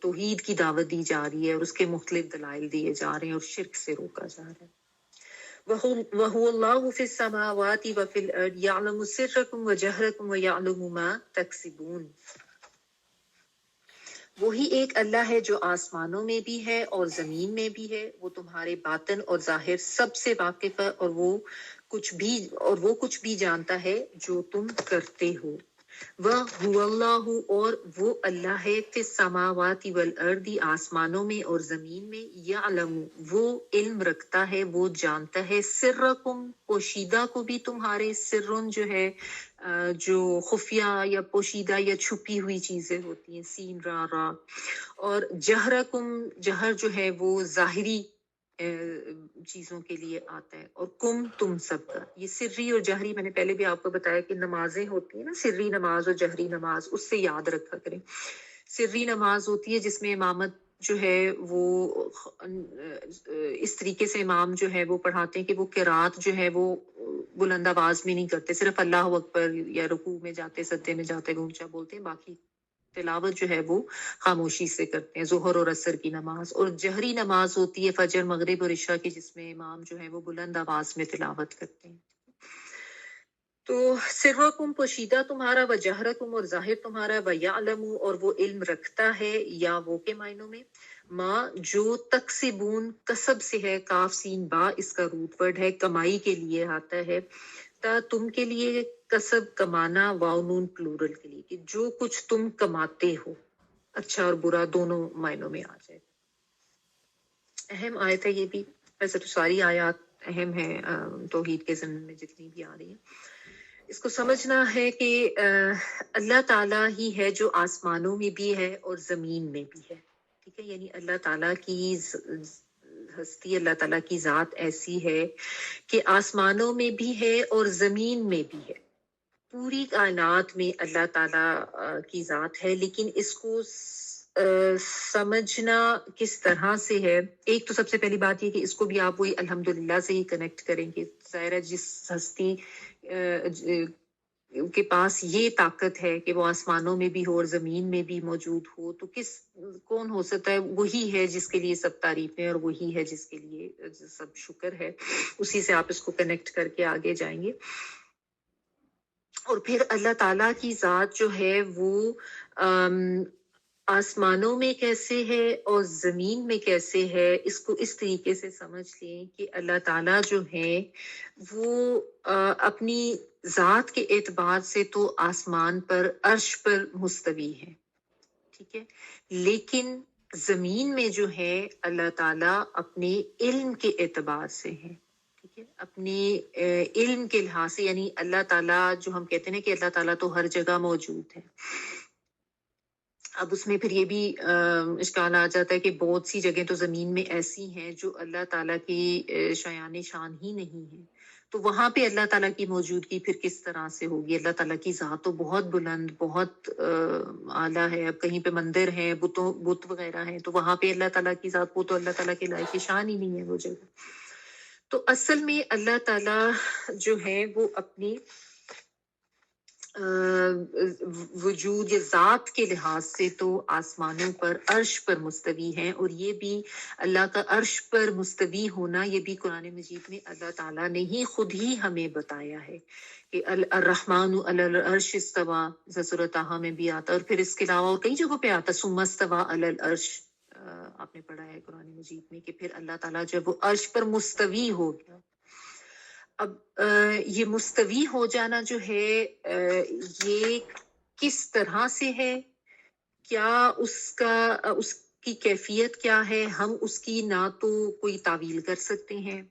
توحید کی دعوت دی جا رہی ہے اور اس کے مختلف دلائل دیے جا رہے ہیں اور شرک سے روکا جا رہا ہے. وَهُوَ اللَّهُ فِي السَّمَاوَاتِ وَفِي الْأَرْضِ يَعْلَمُ سِرَّكُمْ وَجَهْرَكُمْ وَيَعْلَمُ مَا تَكْسِبُونَ. وہی ایک اللہ ہے جو آسمانوں میں بھی ہے اور زمین میں بھی ہے. وہ تمہارے باطن اور ظاہر سب سے واقف ہے، اور وہ کچھ بھی جانتا ہے جو تم کرتے ہو. وَهُوَ اللَّهُ، اور وہ اللہ ہے، فِي السَّمَاوَاتِ وَالْأَرْضِ، آسمانوں میں اور زمین میں. يَعْلَمُ، وہ علم رکھتا ہے، وہ جانتا ہے. سرکم، پوشیدہ کو بھی تمہارے. سرن جو ہے جو خفیہ یا پوشیدہ یا چھپی ہوئی چیزیں ہوتی ہیں، سین را را. اور جہرکم، جہر جو ہے وہ ظاہری چیزوں کے لیے آتا ہے. اور کم، تم سب کا. یہ سری اور جہری میں نے پہلے بھی آپ کو بتایا کہ نمازیں ہوتی ہیں نا، سری نماز اور جہری نماز، اس سے یاد رکھا کریں. سری نماز ہوتی ہے جس میں امامت جو ہے وہ اس طریقے سے امام جو ہے وہ پڑھاتے ہیں کہ وہ قرات جو ہے وہ بلند آواز میں نہیں کرتے، صرف اللہ اکبر یا رکوع میں جاتے سجدے میں جاتے اونچا بولتے ہیں، باقی تلاوت جو ہے وہ خاموشی سے کرتے ہیں. ظہر اور عصر کی نماز. اور جہری نماز ہوتی ہے فجر، مغرب اور عشاء کی، جس میں امام جو ہے وہ بلند آواز میں تلاوت کرتے ہیں. تو سرکم، پوشیدہ تمہارا، و جہرکم، اور ظاہر تمہارا، و یعلم، اور وہ علم رکھتا ہے، یا وہ کے معنوں میں ماں جو تکسبون، کسب سے ہے، کاف سین با اس کا روٹ ورڈ ہے، کمائی کے لیے آتا ہے. تا تم کے لیے کسب، کمانا، واو نون پلورل کے لیے، کہ جو کچھ تم کماتے ہو، اچھا اور برا دونوں معنوں میں آ جائے. اہم آیت ہے یہ بھی. ویسے تو ساری آیات اہم ہیں توحید کے ضمن میں جتنی بھی آ رہی ہیں. اس کو سمجھنا ہے کہ اللہ تعالیٰ ہی ہے جو آسمانوں میں بھی ہے اور زمین میں بھی ہے. ٹھیک ہے، یعنی اللہ تعالیٰ کی ہستی، اللہ تعالیٰ کی ذات ایسی ہے کہ آسمانوں میں بھی ہے اور زمین میں بھی ہے. پوری کائنات میں اللہ تعالیٰ کی ذات ہے، لیکن اس کو سمجھنا کس طرح سے ہے. ایک تو سب سے پہلی بات یہ کہ اس کو بھی آپ وہی الحمدللہ سے ہی کنیکٹ کریں گے. ظاہر ہے جس ہستی کے پاس یہ طاقت ہے کہ وہ آسمانوں میں بھی ہو اور زمین میں بھی موجود ہو، تو کون ہو سکتا ہے؟ وہی ہے جس کے لیے سب تعریفیں اور وہی ہے جس کے لیے سب شکر ہے. اسی سے آپ اس کو کنیکٹ کر کے آگے جائیں گے. اور پھر اللہ تعالیٰ کی ذات جو ہے وہ آسمانوں میں کیسے ہے اور زمین میں کیسے ہے، اس کو اس طریقے سے سمجھ لیں کہ اللہ تعالیٰ جو ہے وہ اپنی ذات کے اعتبار سے تو آسمان پر، عرش پر مستوی ہے. ٹھیک ہے، لیکن زمین میں جو ہے اللہ تعالیٰ اپنے علم کے اعتبار سے ہے. ٹھیک ہے، اپنے علم کے لحاظ سے، یعنی اللہ تعالیٰ جو ہم کہتے ہیں کہ اللہ تعالیٰ تو ہر جگہ موجود ہے. اب اس میں پھر یہ بھی اشکال آ جاتا ہے کہ بہت سی جگہیں تو زمین میں ایسی ہیں جو اللہ تعالیٰ کی شایان شان ہی نہیں ہے. تو وہاں پہ اللہ تعالیٰ کی موجودگی پھر کس طرح سے ہوگی؟ اللہ تعالیٰ کی ذات تو بہت بلند، بہت اعلیٰ ہے. اب کہیں پہ مندر ہیں، بت وغیرہ ہیں، تو وہاں پہ اللہ تعالیٰ کی ذات، وہ تو اللہ تعالیٰ کے لائق شان ہی نہیں ہے وہ جگہ. تو اصل میں اللہ تعالیٰ جو ہے وہ اپنی وجود یا ذات کے لحاظ سے تو آسمانوں پر عرش پر مستوی ہیں، اور یہ بھی اللہ کا عرش پر مستوی ہونا یہ بھی قرآن مجید میں اللہ تعالیٰ نے ہی خود ہی ہمیں بتایا ہے کہ الرحمن علی العرش استوى، سورۃ طٰہٰ میں بھی آتا، اور پھر اس کے علاوہ اور کئی جگہوں پہ آتا ثم استوى علی العرش. آپ نے پڑھا ہے قرآن مجید میں کہ پھر اللہ تعالیٰ جب وہ عرش پر مستوی ہو گیا. اب یہ مستوی ہو جانا جو ہے یہ کس طرح سے ہے، کیا اس کی کیفیت کیا ہے، ہم اس کی نہ تو کوئی تعویل کر سکتے ہیں،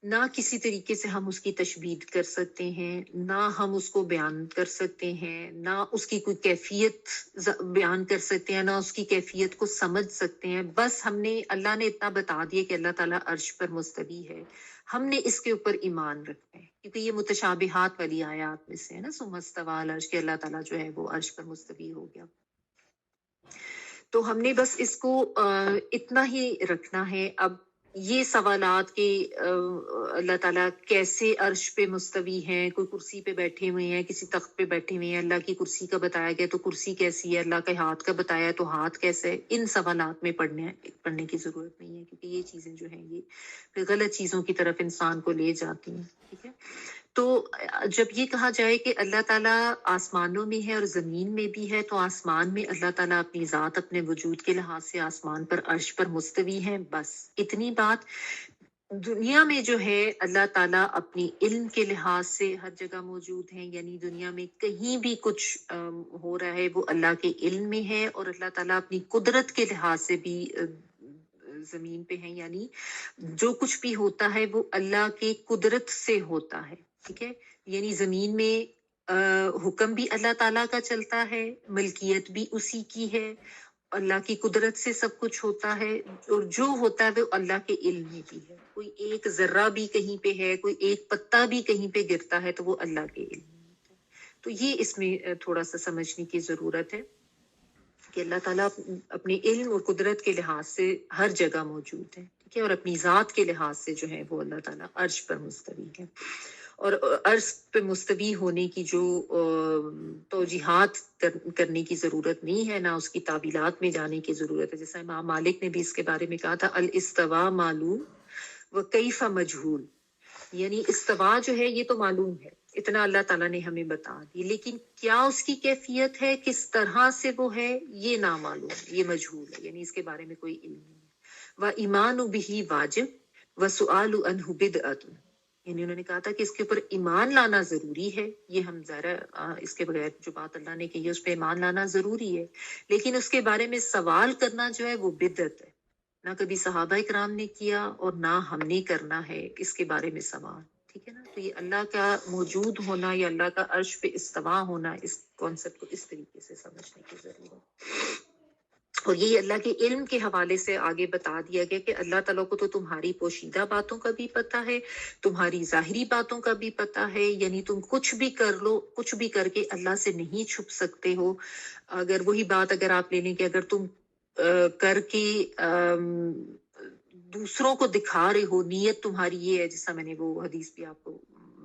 نہ کسی طریقے سے ہم اس کی تشبیہ کر سکتے ہیں، نہ ہم اس کو بیان کر سکتے ہیں، نہ اس کی کوئی کیفیت بیان کر سکتے ہیں، نہ اس کی کیفیت کو سمجھ سکتے ہیں. بس اللہ نے اتنا بتا دیا کہ اللہ تعالیٰ عرش پر مستوی ہے، ہم نے اس کے اوپر ایمان رکھنا ہے، کیونکہ یہ متشابہات والی آیات میں سے ہے نا، ثم استوى علی العرش، کہ اللہ تعالیٰ جو ہے وہ عرش پر مستوی ہو گیا. تو ہم نے بس اس کو اتنا ہی رکھنا ہے. اب یہ سوالات کہ اللہ تعالیٰ کیسے عرش پہ مستوی ہیں، کوئی کرسی پہ بیٹھے ہوئے ہیں، کسی تخت پہ بیٹھے ہوئے ہیں، اللہ کی کرسی کا بتایا گیا تو کرسی کیسی ہے، اللہ کے ہاتھ کا بتایا ہے تو ہاتھ کیسے ہے، ان سوالات میں پڑھنے کی ضرورت نہیں ہے، کیونکہ یہ چیزیں جو ہیں یہ پھر غلط چیزوں کی طرف انسان کو لے جاتی ہیں. ٹھیک ہے. تو جب یہ کہا جائے کہ اللہ تعالیٰ آسمانوں میں ہے اور زمین میں بھی ہے، تو آسمان میں اللہ تعالیٰ اپنی ذات، اپنے وجود کے لحاظ سے آسمان پر عرش پر مستوی ہیں، بس اتنی بات. دنیا میں جو ہے اللہ تعالیٰ اپنی علم کے لحاظ سے ہر جگہ موجود ہیں، یعنی دنیا میں کہیں بھی کچھ ہو رہا ہے وہ اللہ کے علم میں ہے، اور اللہ تعالیٰ اپنی قدرت کے لحاظ سے بھی زمین پہ ہیں، یعنی جو کچھ بھی ہوتا ہے وہ اللہ کی قدرت سے ہوتا ہے. ٹھیک ہے. یعنی زمین میں حکم بھی اللہ تعالیٰ کا چلتا ہے، ملکیت بھی اسی کی ہے، اللہ کی قدرت سے سب کچھ ہوتا ہے، اور جو ہوتا ہے وہ اللہ کے علم میں بھی ہے. کوئی ایک ذرہ بھی کہیں پہ ہے، کوئی ایک پتا بھی کہیں پہ گرتا ہے تو وہ اللہ کے علم میں ہوتا ہے. تو یہ اس میں تھوڑا سا سمجھنے کی ضرورت ہے کہ اللہ تعالیٰ اپنے علم اور قدرت کے لحاظ سے ہر جگہ موجود ہے. ٹھیک ہے. اور اپنی ذات کے لحاظ سے جو ہے وہ اللہ تعالیٰ عرش پر مستوی ہے، اور عرش پہ مستوی ہونے کی جو توجیحات کرنے کی ضرورت نہیں ہے، نہ اس کی تعویلات میں جانے کی ضرورت ہے. جیسا امام مالک نے بھی اس کے بارے میں کہا تھا، الاستوا معلوم و کیف مجہول، یعنی استوا جو ہے یہ تو معلوم ہے، اتنا اللہ تعالیٰ نے ہمیں بتا دی، لیکن کیا اس کی کیفیت ہے، کس طرح سے وہ ہے، یہ نامعلوم، یہ مجہول ہے، یعنی اس کے بارے میں کوئی علم نہیں ہے. وَإِيمَانُ بِهِ واجب وَسُؤَالُ عَنْهُ بِدْعَةٌ، یعنی انہوں نے کہا تھا کہ اس کے اوپر ایمان لانا ضروری ہے. یہ ہم ذرا اس کے بغیر جو بات اللہ نے کہی ہے اس پہ ایمان لانا ضروری ہے، لیکن اس کے بارے میں سوال کرنا جو ہے وہ بدعت ہے. نہ کبھی صحابہ کرام نے کیا اور نہ ہم نے کرنا ہے اس کے بارے میں سوال. ٹھیک ہے نا. تو یہ اللہ کا موجود ہونا یا اللہ کا عرش پہ استوا ہونا، اس کانسیپٹ کو اس طریقے سے سمجھنے کی ضرورت. اور یہ اللہ کے علم کے حوالے سے آگے بتا دیا گیا کہ اللہ تعالیٰ کو تو تمہاری پوشیدہ باتوں کا بھی پتہ ہے، تمہاری ظاہری باتوں کا بھی پتہ ہے، یعنی تم کچھ بھی کر لو، کچھ بھی کر کے اللہ سے نہیں چھپ سکتے ہو. اگر وہی بات اگر آپ لے لیں کہ اگر تم کر کے دوسروں کو دکھا رہے ہو، نیت تمہاری یہ ہے، جیسا میں نے وہ حدیث بھی آپ کو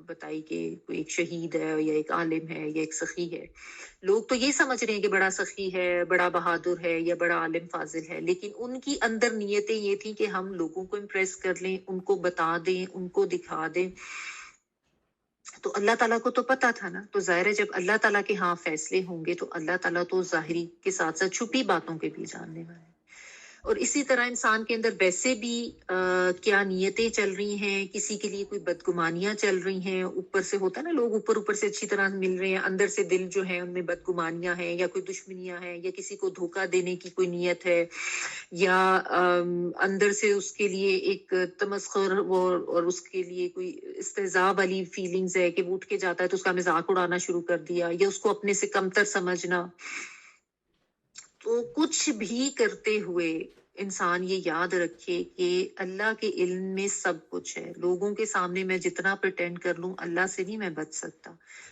بتائی کہ کوئی ایک شہید ہے یا ایک عالم ہے یا ایک سخی ہے، لوگ تو یہ سمجھ رہے ہیں کہ بڑا سخی ہے، بڑا بہادر ہے یا بڑا عالم فاضل ہے، لیکن ان کی اندر نیتیں یہ تھیں کہ ہم لوگوں کو امپریس کر لیں، ان کو بتا دیں، ان کو دکھا دیں. تو اللہ تعالیٰ کو تو پتا تھا نا. تو ظاہر ہے جب اللہ تعالیٰ کے ہاں فیصلے ہوں گے تو اللہ تعالیٰ تو ظاہری کے ساتھ ساتھ چھپی باتوں کے بھی جاننے والے ہیں. اور اسی طرح انسان کے اندر ویسے بھی کیا نیتیں چل رہی ہیں، کسی کے لیے کوئی بدگمانیاں چل رہی ہیں، اوپر سے ہوتا ہے نا، لوگ اوپر سے اچھی طرح مل رہے ہیں، اندر سے دل جو ہے ان میں بدگمانیاں ہیں یا کوئی دشمنیاں ہیں یا کسی کو دھوکہ دینے کی کوئی نیت ہے، یا اندر سے اس کے لیے ایک تمسخر اور اس کے لیے کوئی استہزاء والی فیلنگز ہے کہ وہ اٹھ کے جاتا ہے تو اس کا مذاق اڑانا شروع کر دیا یا اس کو اپنے سے کمتر سمجھنا. تو کچھ بھی کرتے ہوئے انسان یہ یاد رکھے کہ اللہ کے علم میں سب کچھ ہے. لوگوں کے سامنے میں جتنا پریٹینڈ کر لوں اللہ سے نہیں میں بچ سکتا.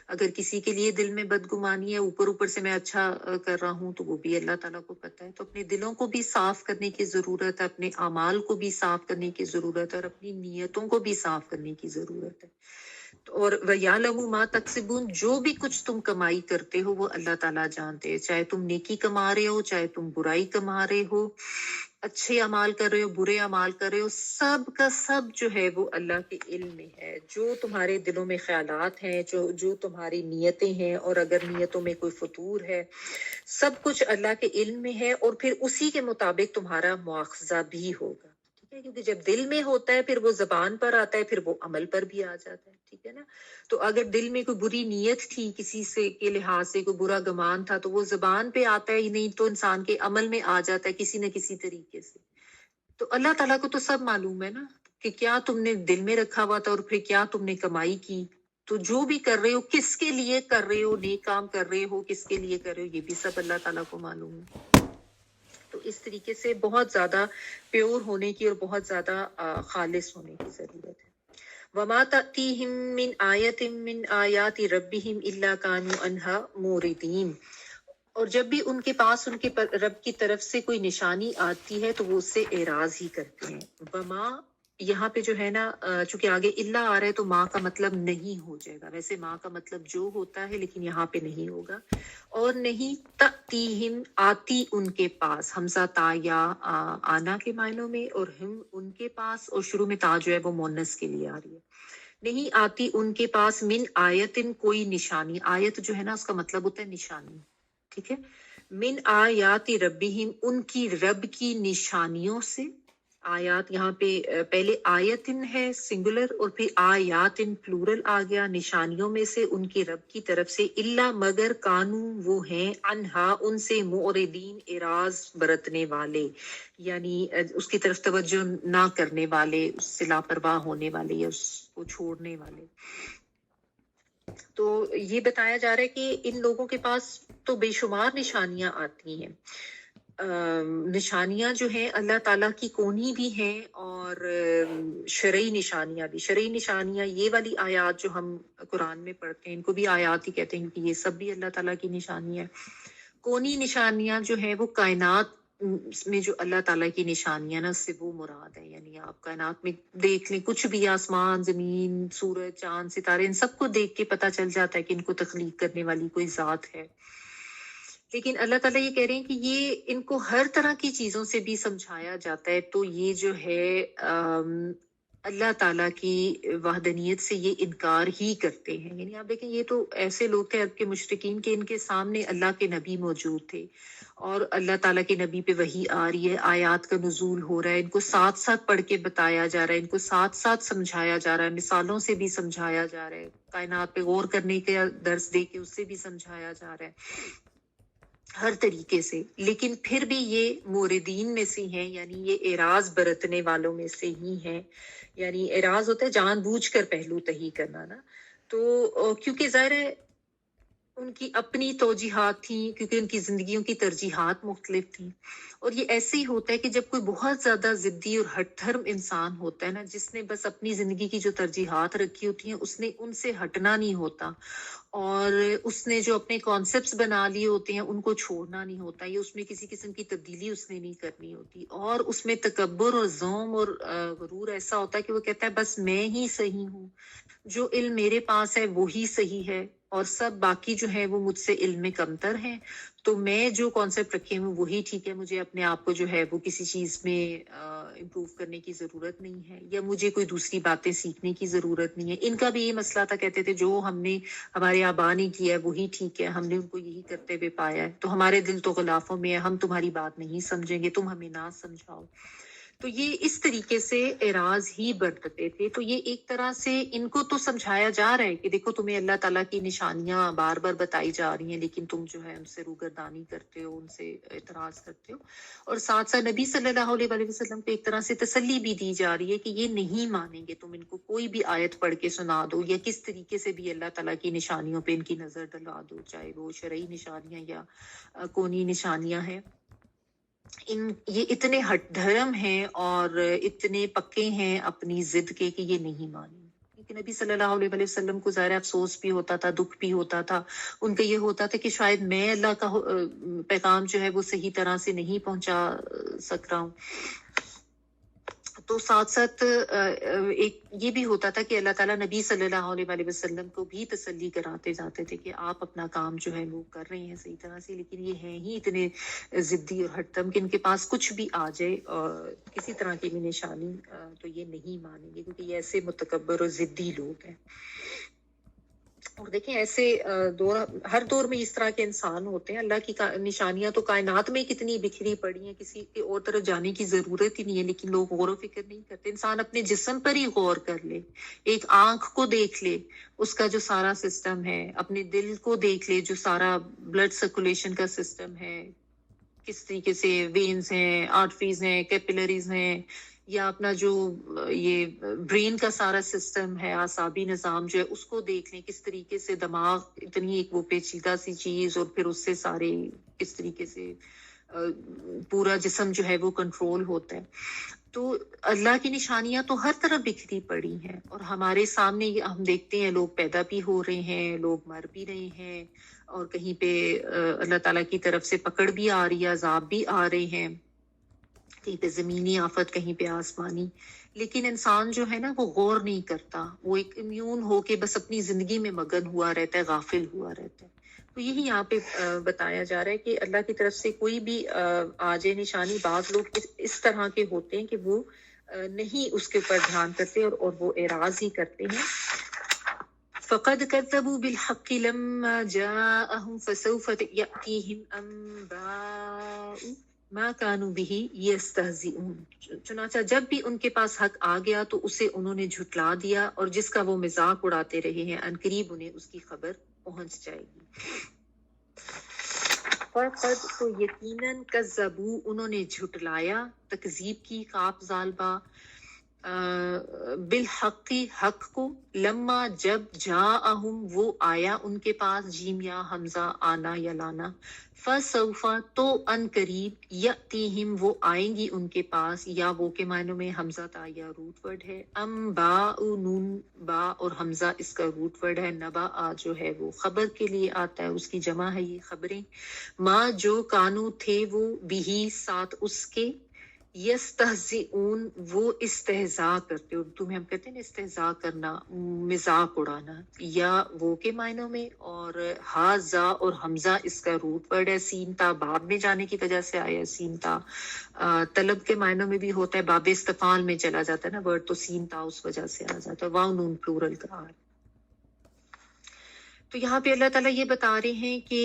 اگر کسی کے لیے دل میں بدگمانی ہے اوپر سے میں اچھا کر رہا ہوں تو وہ بھی اللہ تعالیٰ کو پتہ ہے. تو اپنے دلوں کو بھی صاف کرنے کی ضرورت ہے, اپنے اعمال کو بھی صاف کرنے کی ضرورت ہے, اور اپنی نیتوں کو بھی صاف کرنے کی ضرورت ہے. اور وَيَعْلَمُ مَا تَكْسِبُونَ, جو بھی کچھ تم کمائی کرتے ہو وہ اللہ تعالیٰ جانتے ہیں. چاہے تم نیکی کما رہے ہو, چاہے تم برائی کما رہے ہو, اچھے اعمال کر رہے ہو, برے اعمال کر رہے ہو, سب کا سب جو ہے وہ اللہ کے علم میں ہے. جو تمہارے دلوں میں خیالات ہیں, جو تمہاری نیتیں ہیں, اور اگر نیتوں میں کوئی فطور ہے, سب کچھ اللہ کے علم میں ہے, اور پھر اسی کے مطابق تمہارا مواخذہ بھی ہوگا. ٹھیک ہے, کیونکہ جب دل میں ہوتا ہے پھر وہ زبان پر آتا ہے, پھر وہ عمل پر بھی آ جاتا ہے. ٹھیک ہے نا. تو اگر دل میں کوئی بری نیت تھی, کسی سے کے لحاظ سے کوئی برا گمان تھا, تو وہ زبان پہ آتا ہے ہی نہیں, تو انسان کے عمل میں آ جاتا ہے کسی نہ کسی طریقے سے. تو اللہ تعالیٰ کو تو سب معلوم ہے نا کہ کیا تم نے دل میں رکھا ہوا تھا اور پھر کیا تم نے کمائی کی. تو جو بھی کر رہے ہو, کس کے لیے کر رہے ہو, نیک کام کر رہے ہو, کس کے لیے کر رہے ہو, یہ بھی سب اللہ تعالیٰ کو معلوم ہے. تو اس طریقے سے بہت زیادہ پیور ہونے کی اور بہت زیادہ خالص ہونے کی ضرورت ہے. وَمَا تَأْتِيهِم مِّنْ آيَةٍ مِّنْ آيَاتِ رَبِّهِمْ إِلَّا كَانُوا عَنْهَا مُعْرِضِينَ. اور جب بھی ان کے پاس ان کے رب کی طرف سے کوئی نشانی آتی ہے تو وہ اس سے اعراض ہی کرتے ہیں. وما یہاں پہ جو ہے نا, چونکہ آگے اللہ آ رہا ہے تو ماں کا مطلب نہیں ہو جائے گا. ویسے ماں کا مطلب جو ہوتا ہے لیکن یہاں پہ نہیں ہوگا. اور نہیں تأتیہم, آتی ان کے پاس, حمزہ تا یا آنا کے معنوں میں, اور ہم ان کے پاس, اور شروع میں تا جو ہے وہ مونس کے لیے آ رہی ہے. نہیں آتی ان کے پاس من آیتن, کوئی نشانی. آیت جو ہے نا اس کا مطلب ہوتا ہے نشانی. ٹھیک ہے. من آیات ربہم, ان کی رب کی نشانیوں سے. آیات یہاں پہ پہلے آیتن ہے سنگولر, اور پھر آیاتن پلورل آ گیا, نشانیوں میں سے ان کی رب کی طرف سے. اللہ مگر کانو, وہ ہیں, انہا ان سے, معرضین اعراض برتنے والے, یعنی اس کی طرف توجہ نہ کرنے والے, اس سے لاپرواہ ہونے والے یا اس کو چھوڑنے والے. تو یہ بتایا جا رہا ہے کہ ان لوگوں کے پاس تو بے شمار نشانیاں آتی ہیں. نشانیاں جو ہیں اللہ تعالیٰ کی کونی بھی ہیں اور شرعی نشانیاں بھی. شرعی نشانیاں یہ والی آیات جو ہم قرآن میں پڑھتے ہیں, ان کو بھی آیات ہی کہتے ہیں کیونکہ یہ سب بھی اللہ تعالیٰ کی نشانیاں. کونی نشانیاں جو ہیں وہ کائنات میں جو اللہ تعالیٰ کی نشانیاں نا, اس سے وہ مراد ہے. یعنی آپ کائنات میں دیکھ لیں کچھ بھی, آسمان, زمین, سورج, چاند, ستارے, ان سب کو دیکھ کے پتہ چل جاتا ہے کہ ان کو تخلیق کرنے والی کوئی ذات ہے. لیکن اللہ تعالیٰ یہ کہہ رہے ہیں کہ یہ ان کو ہر طرح کی چیزوں سے بھی سمجھایا جاتا ہے, تو یہ جو ہے اللہ تعالیٰ کی وحدانیت سے یہ انکار ہی کرتے ہیں. یعنی آپ دیکھیں یہ تو ایسے لوگ تھے عرب کے مشرکین کہ ان کے سامنے اللہ کے نبی موجود تھے, اور اللہ تعالیٰ کے نبی پہ وحی آ رہی ہے, آیات کا نزول ہو رہا ہے, ان کو ساتھ ساتھ پڑھ کے بتایا جا رہا ہے, ان کو ساتھ ساتھ سمجھایا جا رہا ہے, مثالوں سے بھی سمجھایا جا رہا ہے, کائنات پہ غور کرنے کا درس دے کے اس سے بھی سمجھایا جا رہا ہے, ہر طریقے سے. لیکن پھر بھی یہ موردین میں سے ہیں, یعنی یہ اعراض برتنے والوں میں سے ہی ہیں. یعنی اعراض ہوتا ہے جان بوجھ کر پہلو تہی کرنا نا. تو کیونکہ ظاہر ہے ان کی اپنی توجیحات تھیں, کیونکہ ان کی زندگیوں کی ترجیحات مختلف تھیں. اور یہ ایسے ہی ہوتا ہے کہ جب کوئی بہت زیادہ ضدی اور ہٹ دھرم انسان ہوتا ہے نا, جس نے بس اپنی زندگی کی جو ترجیحات رکھی ہوتی ہیں اس نے ان سے ہٹنا نہیں ہوتا, اور اس نے جو اپنے کانسیپٹس بنا لیے ہوتے ہیں ان کو چھوڑنا نہیں ہوتا, یا اس میں کسی قسم کی تبدیلی اس نے نہیں کرنی ہوتی. اور اس میں تکبر اور ذوم اور غرور ایسا ہوتا ہے کہ وہ کہتا ہے بس میں ہی صحیح ہوں, جو علم میرے پاس ہے وہی صحیح ہے, اور سب باقی جو ہے وہ مجھ سے علم میں کمتر ہیں, تو میں جو کانسیپٹ رکھی ہوں وہی ٹھیک ہے, مجھے اپنے آپ کو جو ہے وہ کسی چیز میں امپروو کرنے کی ضرورت نہیں ہے, یا مجھے کوئی دوسری باتیں سیکھنے کی ضرورت نہیں ہے. ان کا بھی یہ مسئلہ تھا, کہتے تھے جو ہم نے ہمارے آبا نے کیا ہے وہی ٹھیک ہے, ہم نے ان کو یہی کرتے ہوئے پایا ہے, تو ہمارے دل تو غلافوں میں ہے, ہم تمہاری بات نہیں سمجھیں گے, تم ہمیں نہ سمجھاؤ. تو یہ اس طریقے سے اعراض ہی برتتے تھے. تو یہ ایک طرح سے ان کو تو سمجھایا جا رہا ہے کہ دیکھو تمہیں اللہ تعالیٰ کی نشانیاں بار بار بتائی جا رہی ہیں, لیکن تم جو ہے ان سے روگردانی کرتے ہو, ان سے اعتراض کرتے ہو. اور ساتھ ساتھ نبی صلی اللہ علیہ وآلہ وسلم کو ایک طرح سے تسلی بھی دی جا رہی ہے کہ یہ نہیں مانیں گے, تم ان کو کوئی بھی آیت پڑھ کے سنا دو, یا کس طریقے سے بھی اللہ تعالیٰ کی نشانیوں پہ ان کی نظر ڈلا دو, چاہے وہ شرعی نشانیاں یا کونی نشانیاں ہیں. یہ اتنے ہٹ دھرم ہیں اور اتنے پکے ہیں اپنی ضد کے کہ یہ نہیں مانیں گے. لیکن نبی صلی اللہ علیہ وسلم کو ظاہر افسوس بھی ہوتا تھا، دکھ بھی ہوتا تھا. ان کا یہ ہوتا تھا کہ شاید میں اللہ کا پیغام جو ہے وہ صحیح طرح سے نہیں پہنچا سک رہا ہوں. تو ساتھ ساتھ ایک یہ بھی ہوتا تھا کہ اللہ تعالیٰ نبی صلی اللہ علیہ وسلم کو بھی تسلی کراتے جاتے تھے کہ آپ اپنا کام جو ہے وہ کر رہے ہیں صحیح طرح سے، لیکن یہ ہیں ہی اتنے ضدی اور ہٹدم کہ ان کے پاس کچھ بھی آ جائے کسی طرح کی بھی نشانی تو یہ نہیں مانیں گے، کیونکہ یہ ایسے متکبر اور ضدی لوگ ہیں. اور دیکھیں ایسے ہر دور میں اس طرح کے انسان ہوتے ہیں. اللہ کی نشانیاں تو کائنات میں کتنی بکھری پڑی ہیں، کسی کے اور طرف جانے کی ضرورت ہی نہیں ہے، لیکن لوگ غور و فکر نہیں کرتے. انسان اپنے جسم پر ہی غور کر لے، ایک آنکھ کو دیکھ لے، اس کا جو سارا سسٹم ہے، اپنے دل کو دیکھ لے جو سارا بلڈ سرکولیشن کا سسٹم ہے، کس طریقے سے وینز ہیں، آرٹریز ہیں، کیپیلریز ہیں، یا اپنا جو یہ برین کا سارا سسٹم ہے، اعصابی نظام جو ہے اس کو دیکھ لیں، کس طریقے سے دماغ اتنی ایک وہ پیچیدہ سی چیز، اور پھر اس سے سارے کس طریقے سے پورا جسم جو ہے وہ کنٹرول ہوتا ہے. تو اللہ کی نشانیاں تو ہر طرف بکھری پڑی ہیں، اور ہمارے سامنے ہم دیکھتے ہیں لوگ پیدا بھی ہو رہے ہیں، لوگ مر بھی رہے ہیں، اور کہیں پہ اللہ تعالیٰ کی طرف سے پکڑ بھی آ رہی ہے، عذاب بھی آ رہے ہیں، کہیں پہ زمینی آفت، کہیں پہ آسمانی. لیکن انسان جو ہے نا وہ غور نہیں کرتا، وہ ایک امیون ہو کے بس اپنی زندگی میں مگن ہوا رہتا ہے، غافل ہوا رہتا ہے. تو یہی یہاں پہ بتایا جا رہا ہے کہ اللہ کی طرف سے کوئی بھی آ جائے نشانی، بعض لوگ اس طرح کے ہوتے ہیں کہ وہ نہیں اس کے اوپر دھیان کرتے اور وہ اعراض ہی کرتے ہیں. فقد كذبوا بالحق لما جاءهم فسوف يأتيهم أنباء ما كانوا به يستهزئون. چنانچہ جب بھی ان کے پاس حق آ گیا تو اسے انہوں نے جھٹلا دیا، اور جس کا وہ مذاق اڑاتے رہے ہیں ان قریب انہیں اس کی خبر پہنچ جائے گی. فقد تو یقیناً کذبوا انہوں نے جھٹلایا، تکذیب کی، قاف ظالبہ، بالحق حق کو، لما جب، جاءہم وہ آیا ان کے پاس، جیم یا حمزہ آنا یا لانا، فسوف تو ان قریب، یاتیہم وہ آئیں گی ان کے پاس، یا وہ کے معنوں میں حمزہ تا یا روٹ ورڈ ہے، با نون با اور حمزہ اس کا روٹ ورڈ ہے، نبا جو ہے وہ خبر کے لیے آتا ہے، اس کی جمع ہے یہ خبریں. ماں جو کانو تھے وہ بھی ساتھ اس کے، یستہزئون وہ استہزاء کرتے، اردو میں ہم کہتے ہیں نا استہزاء کرنا، مذاق اڑانا، یا وہ کے معنوں میں، اور ہا زا اور حمزہ اس کا روٹ ورڈ ہے. سین تا باب میں جانے کی وجہ سے آیا، سین تا طلب کے معنوں میں بھی ہوتا ہے، باب استفعال میں چلا جاتا ہے نا ورڈ، تو سین تا اس وجہ سے آ جاتا ہے، واو نون پلورل کا. تو یہاں پہ اللہ تعالیٰ یہ بتا رہے ہیں کہ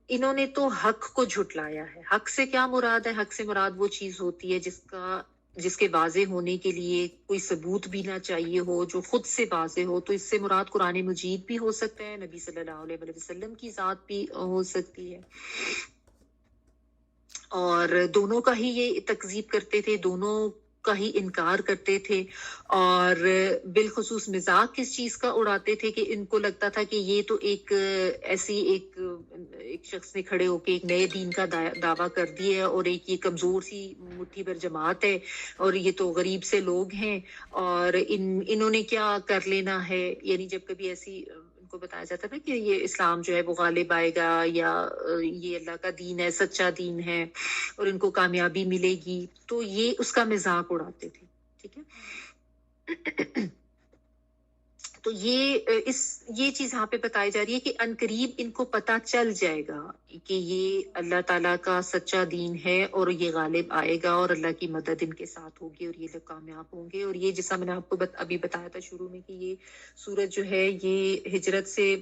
انہوں نے تو حق کو جھٹلایا ہے. حق سے کیا مراد ہے؟ حق سے مراد وہ چیز ہوتی ہے جس کے واضح ہونے کے لیے کوئی ثبوت بھی نہ چاہیے ہو، جو خود سے واضح ہو. تو اس سے مراد قرآن مجید بھی ہو سکتا ہے، نبی صلی اللہ علیہ وسلم کی ذات بھی ہو سکتی ہے. اور دونوں کا ہی یہ تکذیب کرتے تھے، دونوں کا ہی انکار کرتے تھے، اور بالخصوص مذاق کس چیز کا اڑاتے تھے کہ ان کو لگتا تھا کہ یہ تو ایک ایسی ایک شخص نے کھڑے ہو کے ایک نئے دین کا دعویٰ کر دیا ہے، اور ایک یہ کمزور سی مٹھی بھر جماعت ہے، اور یہ تو غریب سے لوگ ہیں، اور انہوں نے کیا کر لینا ہے. یعنی جب کبھی ایسی کو بتایا جاتا ہے کہ یہ اسلام جو ہے وہ غالب آئے گا، یا یہ اللہ کا دین ہے، سچا دین ہے، اور ان کو کامیابی ملے گی، تو یہ اس کا مذاق اڑاتے تھے. ٹھیک ہے، تو یہ چیز یہاں پہ بتائی جا رہی ہے کہ عنقریب ان کو پتہ چل جائے گا کہ یہ اللہ تعالیٰ کا سچا دین ہے، اور یہ غالب آئے گا، اور اللہ کی مدد ان کے ساتھ ہوگی، اور یہ لوگ کامیاب ہوں گے. اور یہ جیسا میں نے آپ کو ابھی بتایا تھا شروع میں کہ یہ سورت جو ہے یہ ہجرت سے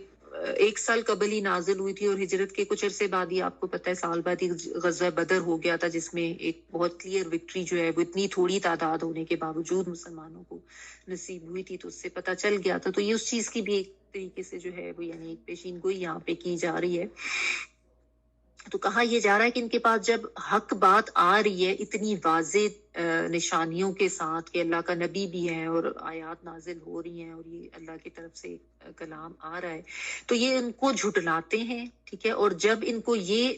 1 سال قبل ہی نازل ہوئی تھی، اور ہجرت کے کچھ عرصے بعد ہی آپ کو پتہ ہے سال بعد ہی غزوہ بدر ہو گیا تھا، جس میں ایک بہت کلیئر وکٹری جو ہے وہ اتنی تھوڑی تعداد ہونے کے باوجود مسلمانوں کو نصیب ہوئی تھی. تو اس سے پتہ چل گیا تھا. تو یہ اس چیز کی بھی ایک طریقے سے جو ہے وہ یعنی ایک پیشین گوئی یہاں پہ کی جا رہی ہے. تو کہا یہ جا رہا ہے کہ ان کے پاس جب حق بات آ رہی ہے اتنی واضح نشانیوں کے ساتھ کہ اللہ کا نبی بھی ہے اور آیات نازل ہو رہی ہیں اور یہ اللہ کی طرف سے کلام آ رہا ہے، تو یہ ان کو جھٹلاتے ہیں، ٹھیک ہے، اور جب ان کو یہ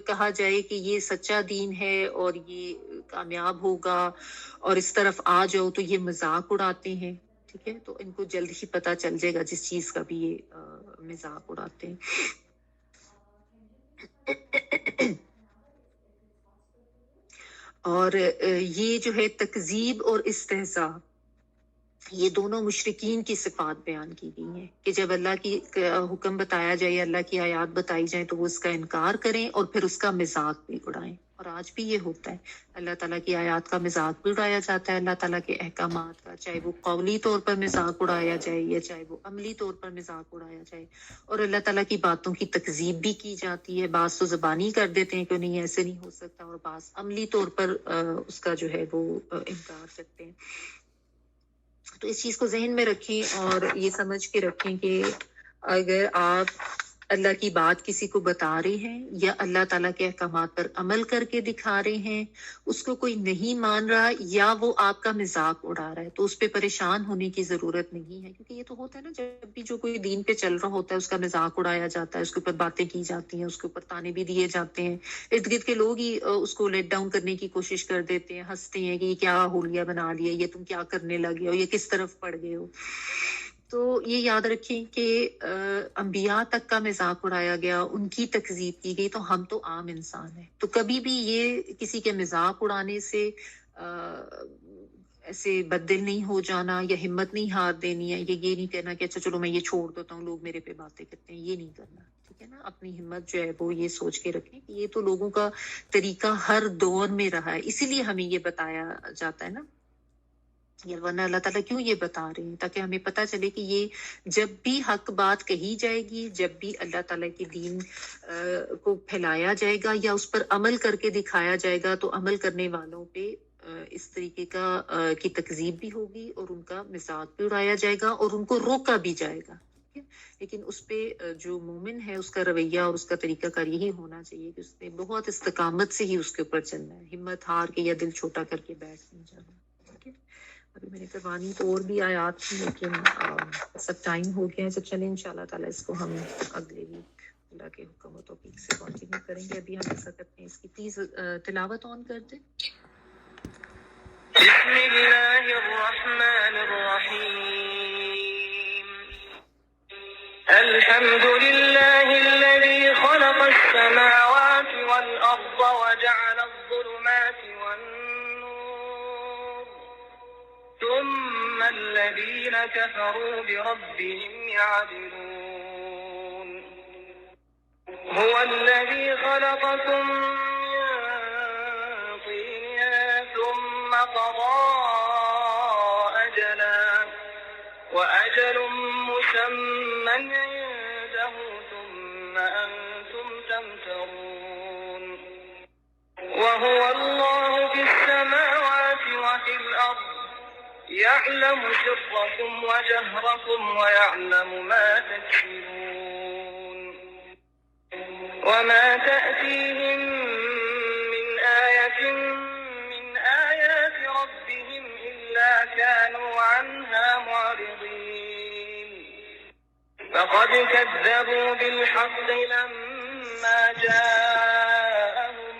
کہا جائے کہ یہ سچا دین ہے اور یہ کامیاب ہوگا اور اس طرف آ جاؤ تو یہ مذاق اڑاتے ہیں، ٹھیک ہے، تو ان کو جلد ہی پتہ چل جائے گا جس چیز کا بھی یہ مذاق اڑاتے ہیں۔ اور یہ جو ہے تکذیب اور استہزاء، یہ دونوں مشرکین کی صفات بیان کی گئی ہیں کہ جب اللہ کی حکم بتایا جائے، اللہ کی آیات بتائی جائیں تو وہ اس کا انکار کریں اور پھر اس کا مذاق بھی اڑائیں، اور آج بھی یہ ہوتا ہے، اللہ تعالیٰ کی آیات کا مذاق بھی اڑایا جاتا ہے، اللہ تعالیٰ کے احکامات کا، چاہے وہ قولی طور پر مذاق اڑایا جائے یا چاہے وہ عملی طور پر مذاق اڑایا جائے، اور اللہ تعالیٰ کی باتوں کی تکذیب بھی کی جاتی ہے، بعض تو زبانی کر دیتے ہیں کہ نہیں ایسے نہیں ہو سکتا، اور بعض عملی طور پر اس کا جو ہے وہ انکار کرتے ہیں۔ تو اس چیز کو ذہن میں رکھیں اور یہ سمجھ کے رکھیں کہ اگر آپ اللہ کی بات کسی کو بتا رہے ہیں یا اللہ تعالیٰ کے احکامات پر عمل کر کے دکھا رہے ہیں، اس کو کوئی نہیں مان رہا یا وہ آپ کا مذاق اڑا رہا ہے تو اس پہ پریشان ہونے کی ضرورت نہیں ہے، کیونکہ یہ تو ہوتا ہے نا جب بھی جو کوئی دین پہ چل رہا ہوتا ہے اس کا مذاق اڑایا جاتا ہے، اس کے اوپر باتیں کی جاتی ہیں، اس کے اوپر تانے بھی دیے جاتے ہیں، ارد گرد کے لوگ ہی اس کو لیٹ ڈاؤن کرنے کی کوشش کر دیتے ہیں، ہنستے ہیں کہ یہ کیا حلیہ بنا لیا، یہ تم کیا کرنے لگے ہو، یہ کس طرف پڑ گئے ہو۔ تو یہ یاد رکھیں کہ انبیاء تک کا مذاق اڑایا گیا، ان کی تکذیب کی گئی، تو ہم تو عام انسان ہیں، تو کبھی بھی یہ کسی کے مذاق اڑانے سے ایسے بددل نہیں ہو جانا یا ہمت نہیں ہار دینی ہے، یہ نہیں کہنا کہ اچھا چلو میں یہ چھوڑ دیتا ہوں، لوگ میرے پہ باتیں کرتے ہیں، یہ نہیں کرنا، ٹھیک ہے نا۔ اپنی ہمت جو ہے وہ یہ سوچ کے رکھیں کہ یہ تو لوگوں کا طریقہ ہر دور میں رہا ہے، اسی لیے ہمیں یہ بتایا جاتا ہے نا، ورنہ اللہ تعالیٰ کیوں یہ بتا رہے ہیں؟ تاکہ ہمیں پتہ چلے کہ یہ جب بھی حق بات کہی جائے گی، جب بھی اللہ تعالیٰ کی دین کو پھیلایا جائے گا یا اس پر عمل کر کے دکھایا جائے گا تو عمل کرنے والوں پہ اس طریقے کی تکذیب بھی ہوگی اور ان کا مذاق بھی اڑایا جائے گا اور ان کو روکا بھی جائے گا، لیکن اس پہ جو مومن ہے اس کا رویہ اور اس کا طریقہ کار یہی ہونا چاہیے کہ اس نے بہت استقامت سے ہی اس کے اوپر چلنا ہے، ہمت ہار کے یا دل چھوٹا کر کے بیٹھ نہیں جانا۔ ابھی میں نے کروانی تو اور بھی آیات تھی لیکن سب ٹائم ہو گیا ہے، جب چلیں انشاءاللہ تعالیٰ اس کو ہم اگلے ویک اللہ کے حکم و توفیق سے کنٹینیو کریں گے۔ ابھی ہم ایسا کرتے ہیں اس کی پلیز تلاوت آن کر دیں۔ بسم اللہ الرحمن الرحیم الحمد للہ الذی خلق السماوات والارض وجعل الظلمات والنور ثم الذین کفروا بربهم يعدلون هو الذی خلقکم ثم قضى أجلا وأجل مسمى عنده ثم أنتم تمترون وهو الله في السماوات وفي الأرض يعلم سركم وجهركم ويعلم ما تكسبون وما تأتيهم من آية كانوا عنها معرضين فقد كذبوا بالحق لما جاءهم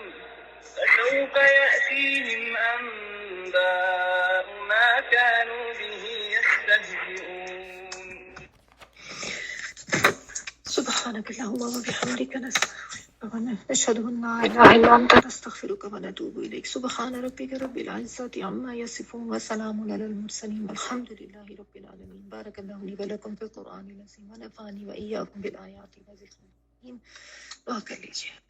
فسوف يأتيهم أنباء ما كانوا به يستهزئون سبحانك اللهم وبحمدك نشهد أن لا إله إلا أنت نستغفرك ونتوب إليك سبحان ربك رب العزة عما يصفون وسلام على المرسلين والحمد لله رب العالمين بارك الله لي ولكم في القرآن العظيم ونفعني وإياكم بالآيات والذكر الحكيم دعا کر لیجیے۔